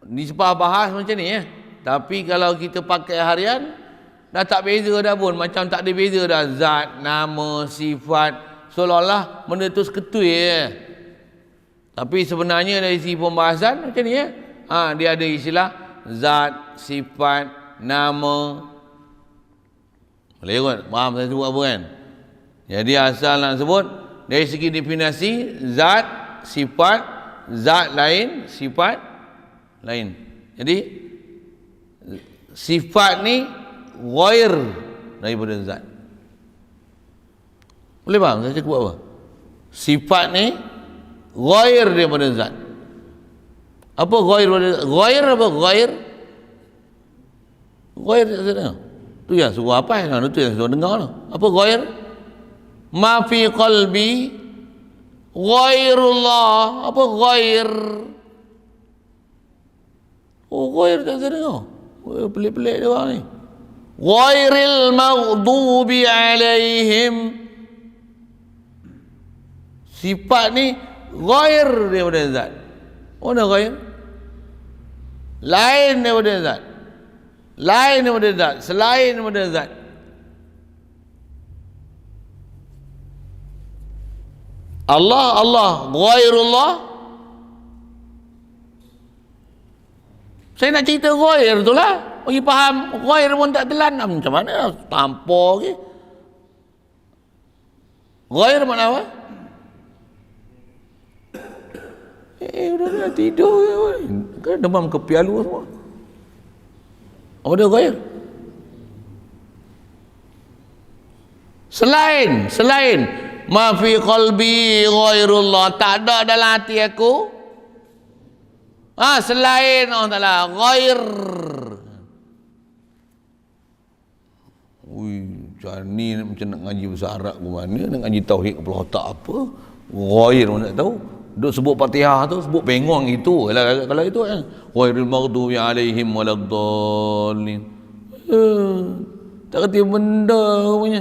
Di sepah bahas macam ni ya. Tapi kalau kita pakai harian, Dah tak beza dah pun, macam tak ada beza dah. Zat, nama, sifat, seolah-olah benda tu seketui je. Tapi sebenarnya dari segi pembahasan macam ni ya. Dia ada istilah zat, sifat, nama. Boleh kot, faham saya sebut apa kan? Jadi asal nak sebut dari segi definisi zat, sifat, zat lain, sifat lain. Jadi sifat ni ghair daripada zat. Boleh faham saya cakap apa? Sifat ni ghair daripada zat. Apa ghair daripada ghair apa ghair? Ghair tak sedar. Tu yang suruh apa? Tu yang suruh dengar lah. Apa ghair? Ma fi qalbi ghairullah. Apa ghair? Oh, ghair tak sedar dengar. Pelik-pelik dia orang ni. Ghairil maghdubi alaihim. Sifat ni ghair daripada zat. Mana ghair? Lain daripada zat. Lain daripada zat, selain daripada zat. Allah ghairullah. Saya nak cerita ghair tu lah, bagi faham. Ghair pun tak telan, macam mana tanpa ke? Ghair makna apa? Udah tidur ke? Kan demam kepialu semua. Apa dia ghair? Selain ma fi qalbi ghairullah, tak ada dalam hati aku selain Allah Taala, ghair. Macam ni macam nak ngaji bahasa Arab ke mana, nak ngaji tauhid kepala otak apa, ghair mana tak tahu. Duk sebut Fatihah tu sebut bengong itu kalau itu kan ghairil maghdubi alaihim waladdallin. Tak kerti benda punya,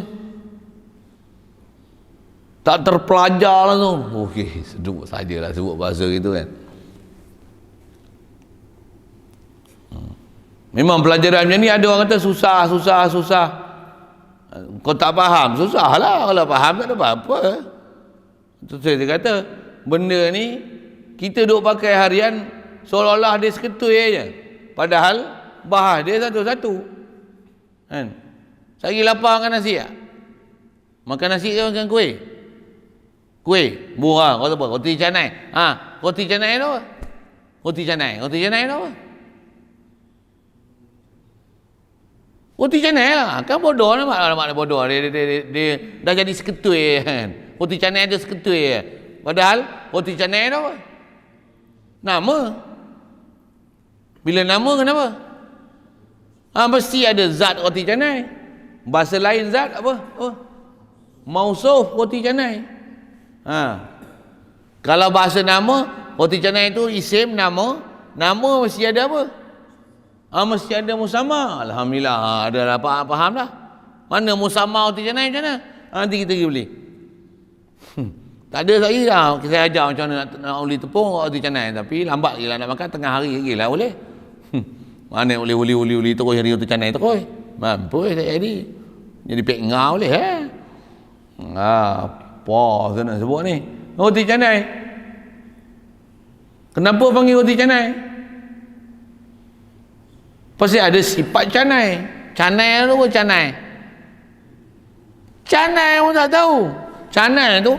tak terpelajar lah tu. Okey, sedut sajalah sebut bahasa gitu kan. Memang pelajaran macam ni ada orang kata susah. Kau tak faham, susah lah. Kalau faham tak ada apa-apa. Itu saya kata benda ni kita duk pakai harian seolah-olah dia seketui je, padahal bahas dia satu-satu kan. Sagi lapar makan nasi tak? Makan nasi ke makan kuih? Kuih murah. Kau tahu apa? Roti canai. Roti canai tu apa? Roti canai tu apa? Roti canai lah. Kan bodoh lah mak bodoh. Dia dah jadi seketui kan. Roti canai ada seketui je. Padahal roti canai tu apa? Nama. Bila nama kenapa? Mesti ada zat roti canai. Bahasa lain zat apa? Mausuf roti canai. Kalau bahasa nama, roti canai itu isim nama. Nama mesti ada apa? Mesti ada musamma. Alhamdulillah, ada lah faham dah. Mana musamma roti canai macam mana? Nanti kita pergi beli. Tak ada lagi lah. Saya ajar macam mana nak uli tepung roti canai. Tapi lambat je lah nak makan, tengah hari lagi lah boleh. Mana boleh uli terus hari roti canai terus. Mampu tak jadi pek ngau boleh apa saya nak sebut ni? Roti canai. Kenapa panggil roti canai? Pasti ada sifat canai. Canai tu apa canai? Canai pun tak tahu. Canai tu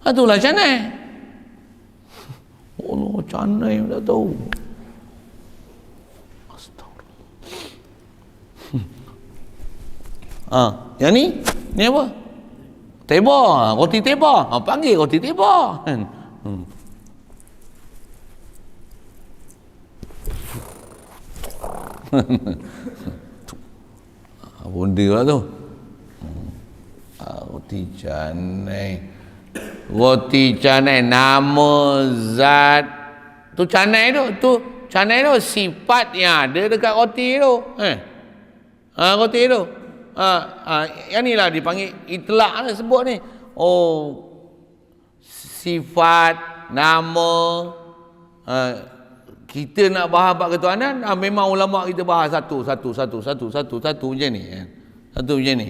itulah canai. Allah, canai pun tak tahu. Yang ni apa? Teba, roti teba. Panggil roti teba. Benda lah tu. Roti canai. Roti canai nama zat. Tu canai tu sifat yang ada dekat roti tu. Roti tu. Yang ni lah dipanggil itlaq lah sebut ni. Sifat, nama, kita nak bahas bab ketuhanan, memang ulama kita bahas satu macam ni kan. Satu macam ni.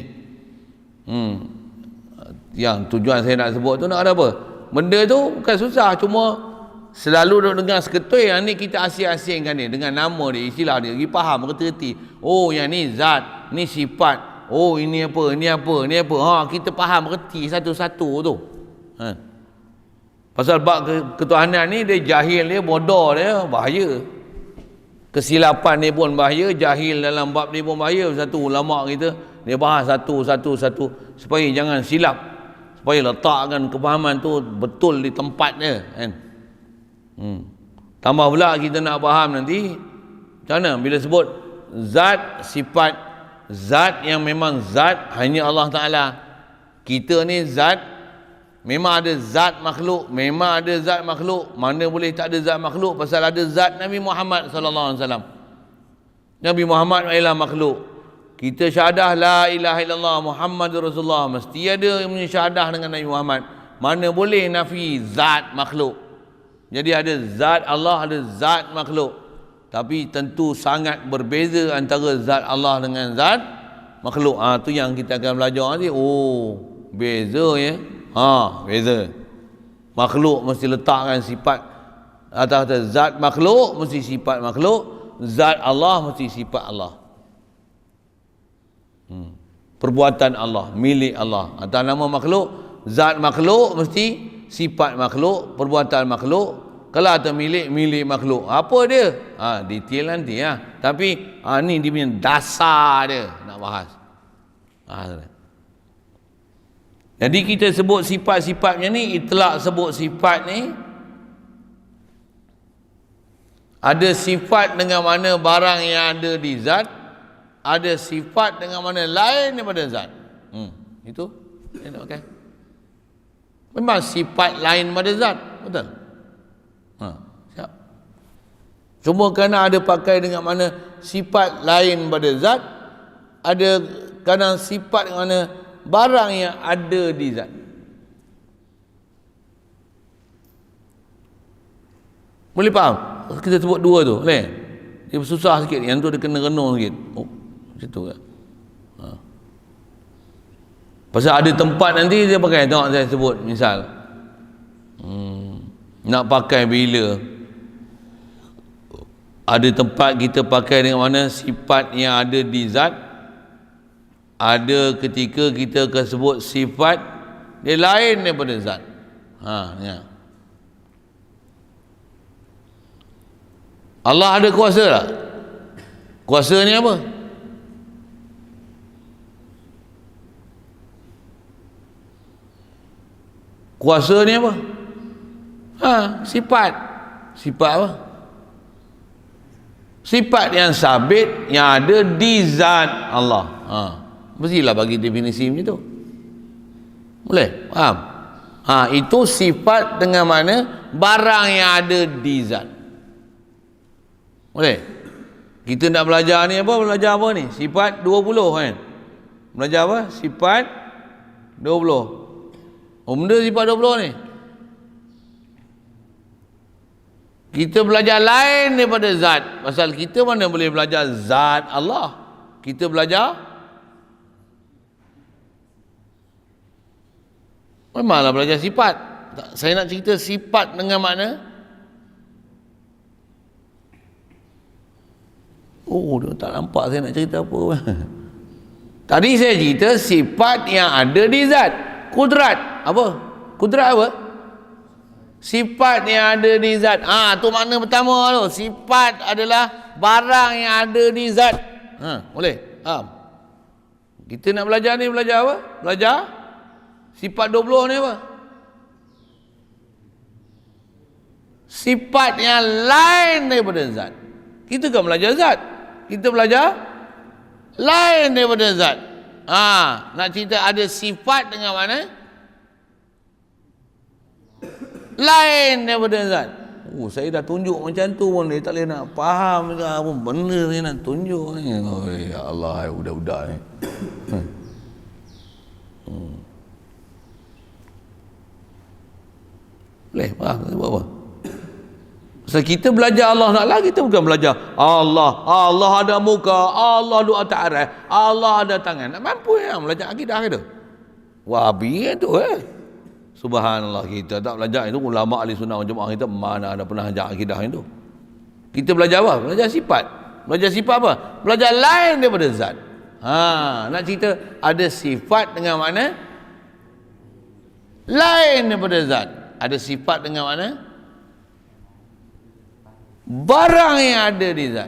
Yang tujuan saya nak sebut tu nak ada apa? Benda tu bukan susah, cuma selalu duk dengar seketui, yang ni kita asing-asingkan dia dengan nama dia, istilah dia, pergi faham, reti-reti. Oh, yang ni zat, ni sifat. Oh, ini apa, ini apa, ini apa. Kita faham, reti satu-satu tu. Pasal bab ketuhanan ni, dia jahil dia, bodoh dia, bahaya. Kesilapan dia pun bahaya, jahil dalam bab ni pun bahaya. Satu ulama kita, dia bahas satu supaya jangan silap, supaya letakkan kefahaman tu betul di tempat dia kan. Tambah pula kita nak faham nanti macam mana bila sebut zat, sifat, zat yang memang zat hanya Allah Ta'ala. Kita ni zat, memang ada zat makhluk, memang ada zat makhluk. Mana boleh tak ada zat makhluk? Pasal ada zat Nabi Muhammad sallallahu alaihi wasallam. Nabi Muhammad ialah makhluk. Kita syahadah la ilaha illallah Muhammadur Rasulullah, mesti ada yang syahadah dengan Nabi Muhammad. Mana boleh nafi zat makhluk. Jadi ada zat Allah, ada zat makhluk. Tapi tentu sangat berbeza antara zat Allah dengan zat makhluk. Tu yang kita akan belajar nanti. Oh, beza ya. Beza. Makhluk mesti letakkan sifat atas zat makhluk, mesti sifat makhluk. Zat Allah mesti sifat Allah. Perbuatan Allah, milik Allah. Atas nama makhluk, zat makhluk mesti sifat makhluk, perbuatan makhluk. Kalau atas milik makhluk. Apa dia? Detail nanti ya. Tapi ni dia punya dasar dia nak bahas. Jadi kita sebut sifat-sifatnya ni, itlak sebut sifat ni, ada sifat dengan mana barang yang ada di zat, ada sifat dengan mana lain daripada zat. Itu saya nak pakai. Memang sifat lain pada zat, betul? Siap. Cuma kerana ada pakai dengan mana sifat lain pada zat, ada kerana sifat dengan mana barang yang ada di zat. Boleh faham? Kita sebut dua tu, boleh? Dia susah sikit, yang tu dia kena renung sikit. Macam tu kan? Pasal ada tempat nanti dia pakai. Tengok saya sebut misal, nak pakai bila ada tempat kita pakai dengan mana sifat yang ada di zat. Ada ketika kita akan sebut sifat dia lain daripada zat. Ya. Allah ada kuasa tak? Kuasa ni apa? Kuasa ni apa? Sifat. Sifat apa? Sifat yang sabit yang ada di zat Allah. Mestilah bagi definisi macam tu. Boleh? Faham? Itu sifat dengan mana barang yang ada di zat. Boleh? Kita nak belajar ni apa? Belajar apa ni? Sifat 20 kan? Belajar apa? Sifat 20. Benda sifat 20 ni. Kita belajar lain daripada zat. Pasal kita mana boleh belajar zat Allah. Kita belajar memanglah belajar sifat. Saya nak cerita sifat dengan makna. Dia tak nampak saya nak cerita apa. Tadi saya cerita sifat yang ada di zat. Kudrat. Apa? Kudrat apa? Sifat yang ada di zat. Tu makna pertama tu. Sifat adalah barang yang ada di zat. Boleh? Faham? Kita nak belajar ni, belajar apa? Belajar sifat 20 ni apa? Sifat yang lain daripada zat. Kita kan belajar zat. Kita belajar lain daripada zat. Nak cerita ada sifat dengan mana? Lain daripada zat. Saya dah tunjuk macam tu pun dia tak boleh nak faham ke apa benda saya nak tunjuk ni. Ya Allah, budak-budak ni. Boleh faham saya buat apa? So, kita belajar Allah Ta'ala, kita bukan belajar Allah ada muka, Allah duduk atas aras, Allah ada tangan. Tak mampu yang belajar akidah kita. Wahabi tu Subhanallah, kita tak belajar itu. Ulama ahli sunnah wal jamaah kita mana ada pernah ajar akidah itu. Kita belajar apa? Belajar sifat. Belajar sifat apa? Belajar lain daripada zat. Nak cerita ada sifat dengan mana? Lain daripada zat. Ada sifat dengan mana? Barang yang ada di zat.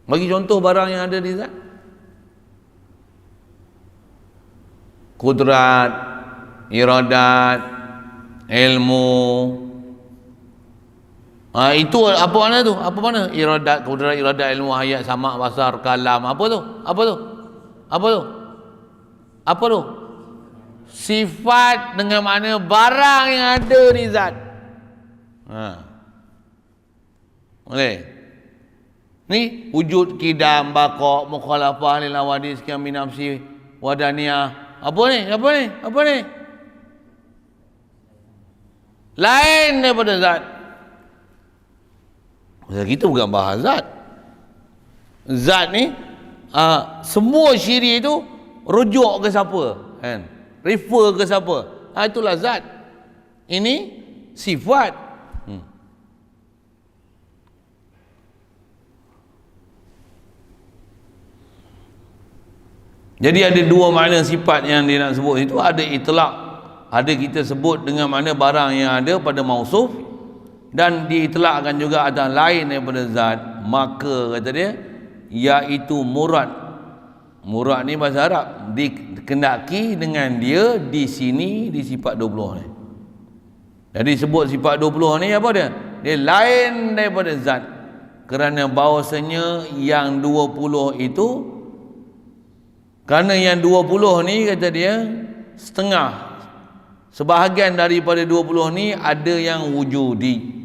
Bagi contoh barang yang ada di zat. Kudrat, iradat, ilmu. Itu apa mana tu? Apa mana? Iradat, kudrat, iradat, ilmu, hayat, sama, basar, kalam. Apa tu? Apa tu? Apa tu? Apa tu? Sifat dengan mana barang yang ada di zat. Boleh? Ni wujud, kidam, baqa', mukhalafah, lil awadis, sekian min nafsi, wadaniyah. Apa ni? Apa ni? Apa ni? Lain daripada zat. Kita bukan bahas zat. Zat ni semua syirik itu rujuk ke siapa? Kan? Refer ke siapa? Itulah zat. Ini sifat. Jadi ada dua makna sifat yang dia nak sebut itu. Ada itlaq, ada kita sebut dengan mana barang yang ada pada mausuf, dan diitlaqkan juga ada lain daripada zat. Maka kata dia, iaitu murad. Murad ni bahasa Arab, dikendaki dengan dia di sini di sifat 20 ni. Jadi sebut sifat 20 ni apa dia? Dia lain daripada zat. Kerana bahawasanya yang 20 itu, kerana yang 20 ni kata dia setengah, sebahagian daripada 20 ni ada yang wujudi.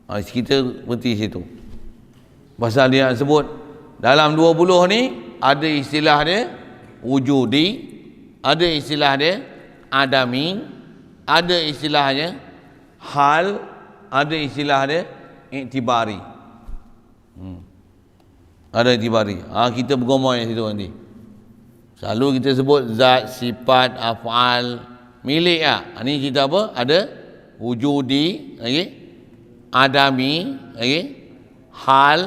Kita berhenti situ. Pasal dia sebut dalam 20 ni ada istilah dia wujudi, ada istilah dia adami, ada istilahnya hal, ada istilah dia iktibari. Ada iktibari. Kita bergomong yang situ nanti. Selalu kita sebut zat, sifat, af'al, milik Ini kita apa? Ada wujudi, adami, hal,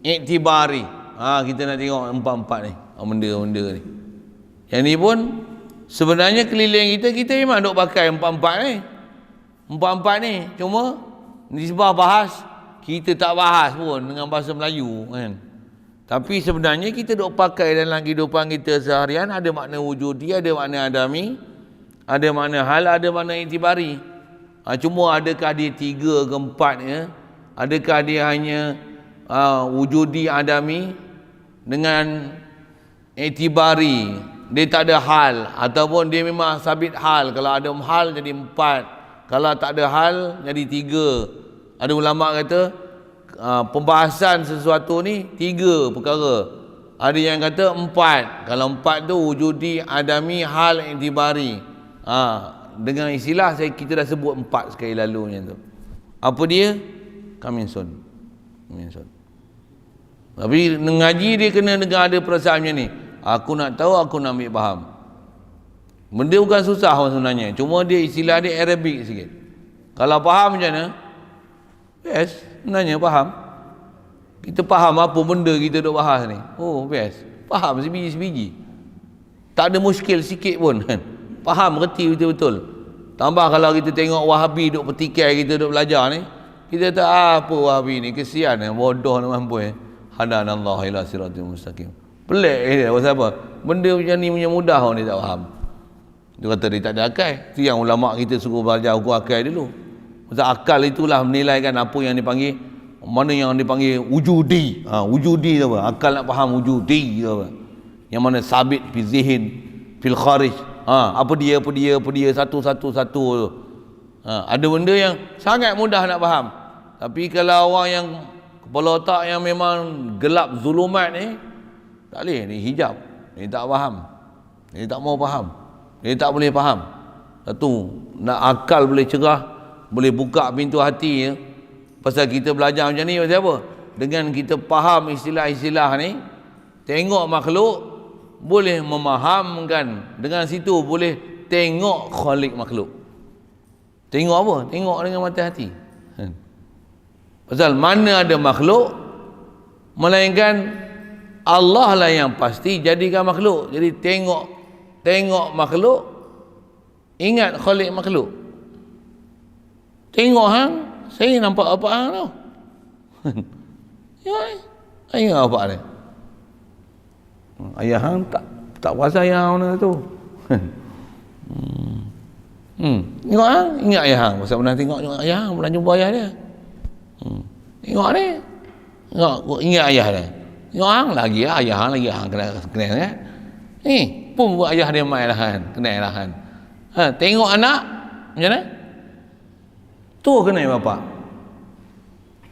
iktibari. Kita nak tengok empat-empat ni, benda-benda ni. Yang ni pun sebenarnya keliling kita memang duk pakai empat-empat ni. Empat-empat ni cuma nisbah bahas kita tak bahas pun dengan bahasa Melayu kan. Tapi sebenarnya kita duk pakai dalam kehidupan kita seharian. Ada makna wujudi, ada makna adami, ada makna hal, ada makna iktibari. Cuma adakah dia 3 ke 4 ya? Adakah dia hanya wujudi, adami dengan iktibari, dia tak ada hal, ataupun dia memang sabit hal. Kalau ada hal jadi 4, kalau tak ada hal jadi 3. Ada ulama kata pembahasan sesuatu ni 3 perkara. Ada yang kata 4. Kalau 4 tu wujudi, adami, hal, iktibari. Dengan istilah kita dah sebut 4 sekali lalu macam tu. Apa dia? Coming soon. Tapi mengaji dia kena dengan ada perasaan macam ni. Aku nak tahu, aku nak ambil faham. Benda bukan susah sebenarnya. Cuma dia istilah dia Arabic sikit. Kalau faham macam mana? Best, sebenarnya faham. Kita faham apa benda kita duk bahas ni. Best. Faham sebiji-sebiji. Tak ada muskil sikit pun kan. Faham, reti betul-betul. Tambah kalau kita tengok Wahabi duk petikai, kita duk belajar ni, kita tak apa Wahabi ni, kesian bodoh nak mampu hadanallahu ila siratal mustaqim. Pelik dia pasal apa? Benda macam ni punya mudah orang dia tak faham. Dia kata dia tak ada akal. Itu yang ulama kita suruh belajar hukum akal dulu. Pasal akal itulah menilaikan apa yang dipanggil, mana yang dipanggil wujudi. Wujudi tu apa? Akal nak faham wujudi tu apa? Yang mana sabit fi zihin, fil kharij. Apa dia satu tu. Ada benda yang sangat mudah nak faham. Tapi kalau orang yang kepala otak yang memang gelap zulumat ni, tak boleh, ni hijab. Ni tak faham. Ni tak mau faham. Ni tak boleh faham. Satu, nak akal boleh cerah, boleh buka pintu hati ya. Pasal kita belajar macam ni pasal apa? Dengan kita faham istilah-istilah ni, tengok makhluk boleh memahamkan, dengan situ boleh tengok khalik makhluk. Tengok apa? Tengok dengan mata hati. Pasal mana ada makhluk, melainkan Allah lah yang pasti jadikan makhluk. Jadi tengok makhluk, ingat khalik makhluk. Tengok hang, saya nampak apa hang tu. Ya, ingat apa ni? Ayah hang tak puasa ayah hang tu. Tengok hang, ingat ayah hang. Pasal pernah tengok ayah hang, pernah jumpa ayah dia. Tengok ni. Ingat ayah dia. Tengok hang lagi ayah hang lagi hang kena kan. Ni pun buat ayah dia mai lah kan, kenal lah kan. Tengok anak macam mana? Tu kenal bapak.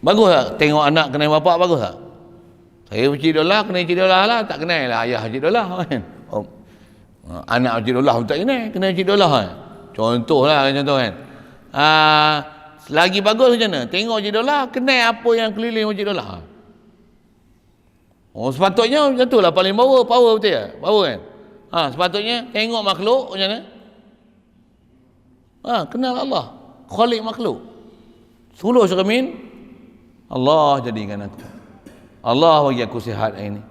Bagus tak? Tengok anak kenal bapak bagus tak? Saya Cik Dolah kenal Cik Dolah lah, tak kenal lah ayah Cik Dolah kan. Anak Cik Dolah pun tak kenal Cik Dolah kan. Contoh lah contoh kan. Lagi bagus macam mana? Tengok Cik Dolah, kenal apa yang keliling Cik Dolah. Sepatutnya macam tu lah paling power betul ya? Power kan? Sepatutnya tengok makhluk macam mana? Kenal Allah, khalik makhluk. Suluh syaramin, Allah jadikan aku. Allah bagi aku sihat hari ni.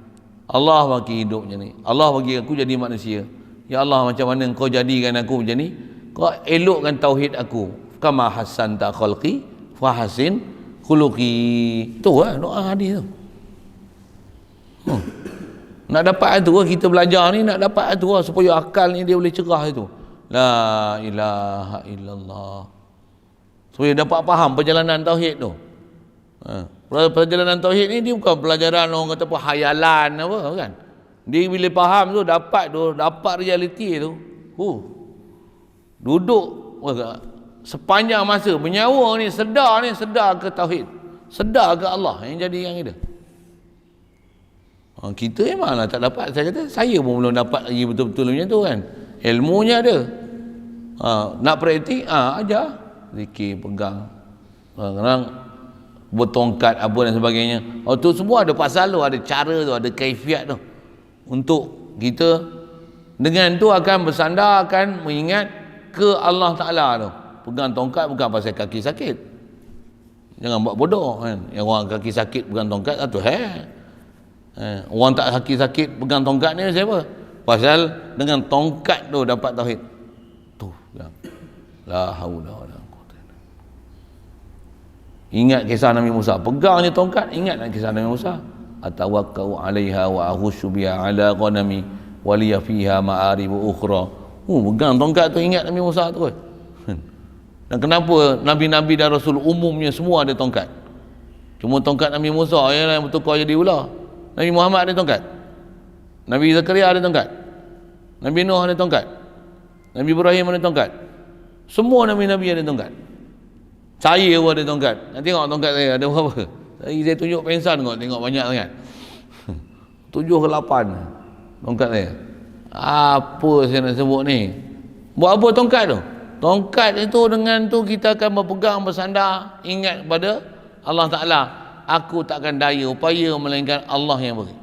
Allah bagi hidup macam ni. Allah bagi aku jadi manusia. Ya Allah, macam mana Engkau jadikan aku macam ni? Kau elokkan tauhid aku. Kama hasanta khalqi fa hasin khuluqi. Tu lah doa hadis tu. Nak dapat tu kita belajar ni, nak dapat tu supaya akal ni dia boleh cerah itu. La ilaha illallah. Supaya dapat faham perjalanan tauhid tu. Perjalanan tauhid ni dia bukan pelajaran orang kata apa hayalan apa kan. Dia bila faham tu dapat realiti tu. Duduk sepanjang masa bernyawa ni sedar ke tauhid. Sedar ke Allah yang jadi yang kita. Kita memanglah tak dapat. Saya pun belum dapat lagi betul-betul macam tu kan. Ilmunya ada. Nak praktik ajar. Zikir, pegang. Kadang bertongkat apa dan sebagainya. Tu semua ada pasal tu, ada cara tu, ada kaifiat tu. Untuk kita dengan tu akan bersandar, akan mengingat ke Allah Ta'ala tu. Pegang tongkat bukan pasal kaki sakit. Jangan buat bodoh kan. Yang orang kaki sakit pegang tongkat tu orang tak sakit-sakit pegang tongkat ni siapa? Pasal dengan tongkat tu dapat tauhid. Tu la haula wala quwwata illa billah. Ingat kisah Nabi Musa, pegang je tongkat, ingat kisah Nabi Musa. Atawakkau 'alaiha wa ahussu biha 'ala ghanami wa liya fiha ma'aribu ukhra. Pegang tongkat tu, ingat Nabi Musa tu. Dan kenapa nabi-nabi dan rasul umumnya semua ada tongkat? Cuma tongkat Nabi Musa yang bertukar jadi ular. Nabi Muhammad ada tongkat. Nabi Zakaria ada tongkat. Nabi Nuh ada tongkat. Nabi Ibrahim ada tongkat. Semua nabi-nabi ada tongkat. Saya pun ada tongkat. Nak tengok tongkat saya ada berapa? Saya tunjuk pensan tengok banyak sangat. 7 ke 8 tongkat saya. Apa saya nak sebut ni? Buat apa tongkat tu? Tongkat itu dengan tu kita akan berpegang, bersandar, ingat kepada Allah Ta'ala. Aku takkan daya upaya melainkan Allah yang beri.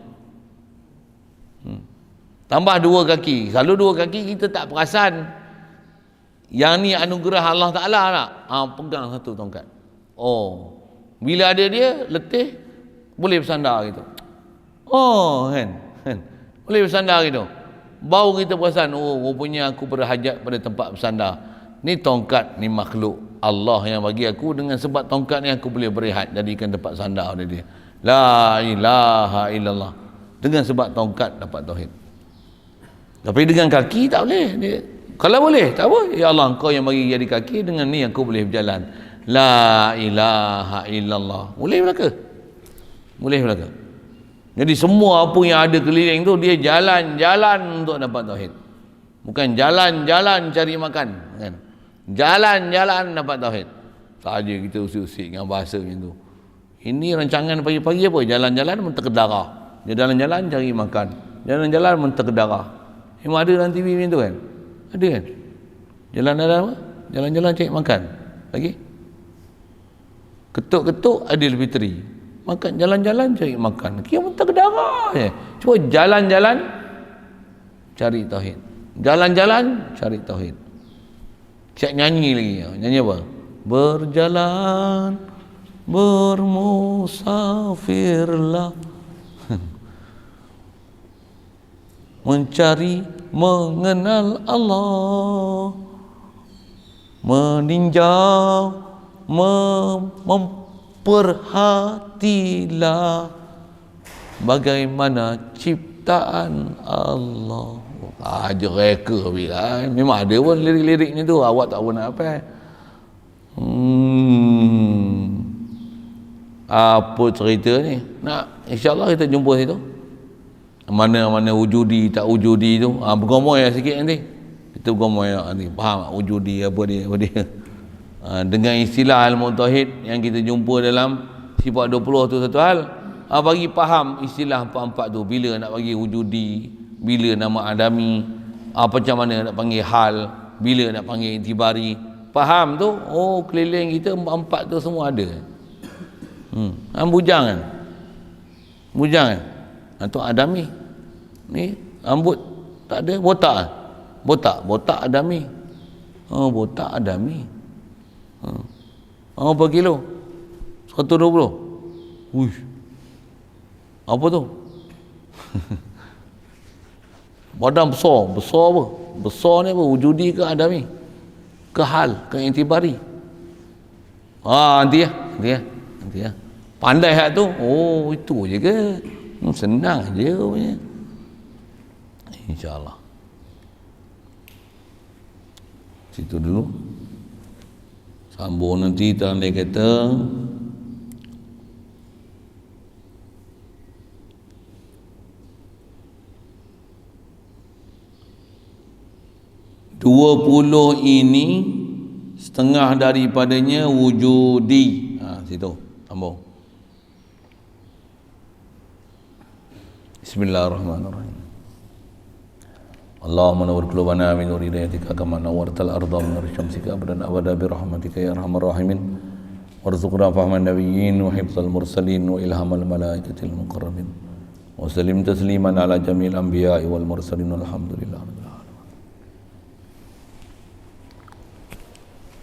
Tambah 2 kaki. Selalu 2 kaki kita tak perasan. Yang ni anugerah Allah Ta'ala tak? Pegang satu tongkat. Bila ada dia, letih, boleh bersandar gitu. Kan? Boleh bersandar gitu. Baru kita perasan, rupanya aku berhajat pada tempat bersandar. Ni tongkat, ni makhluk Allah yang bagi aku, dengan sebab tongkat ni aku boleh berehat, jadikan tempat sandar pada dia. La ilaha illallah. Dengan sebab tongkat dapat tauhid. Tapi dengan kaki tak boleh. Kalau boleh, tak apa. Ya Allah, Engkau yang bagi jadi kaki, dengan ni aku boleh berjalan. La ilaha illallah. Boleh belaka? Boleh belaka? Jadi semua apa yang ada keliling tu, dia jalan-jalan untuk dapat tauhid. Bukan jalan-jalan cari makan kan? Jalan-jalan dapat tauhid. Saja kita usik-usik dengan bahasa macam tu. Ini rancangan pagi-pagi apa? Jalan-jalan mentek darah. Jalan-jalan cari makan. Jalan-jalan mentek darah. Memang ada dalam TV macam tu kan? Ada kan? Jalan-jalan apa? Jalan-jalan cari makan. Lagi? Ketuk-ketuk Adil Fitri. Makan jalan-jalan cari makan. Kira tak darah je. Cuba jalan-jalan cari tauhid. Jalan-jalan cari tauhid. Siap nyanyi lagi. Nyanyi apa? Berjalan bermusafirlah mencari mengenal Allah, meninjau memperhatilah bagaimana ciptaan Allah. Aja reka bila memang ada pun lirik-liriknya tu, awak tak pernah apa. Apa cerita ni? Nak insya-Allah kita jumpa situ. Mana-mana wujudi tak wujudi tu, bergomoi sikit nanti. Kita bergomoi nanti faham wujudi apa dia. Dengan istilah ilmu tauhid yang kita jumpa dalam sifat 20 tu satu hal. Bagi faham istilah 44 tu, bila nak bagi wujudi, bila nama adami, macam mana nak panggil hal, bila nak panggil intibari. Faham tu, keliling kita 44 tu semua ada. Bujang kan? Bujang kan? Atau adami. Ni rambut tak ada, botak kan? Botak adami. Botak adami. Berapa kilo? 120. Uish. Apa tu? Badan besar apa? Besar ni apa? Wujudi ke adami? Ke hal? Ke intibari? Nanti ya. Pandai hak tu. Itu je ke? Senang je punya. InsyaAllah. Situ dulu. Sambung nanti tanda kata "20 ini setengah daripadanya wujudi." Situ sambung. Bismillahirrahmanirrahim. Allahumma nawwir qulubana min nur hidayatika kama nawwartal arda min nur syamsika abadan abada bi rahmatika ya arhamar rahimin. Warzuqna fahman nabiyyin wa hifdzal mursalin wa ilhamal malaikatil muqarrabin. Wa sallim tasliman ala jamil anbiya'i wal mursalin walhamdulillah.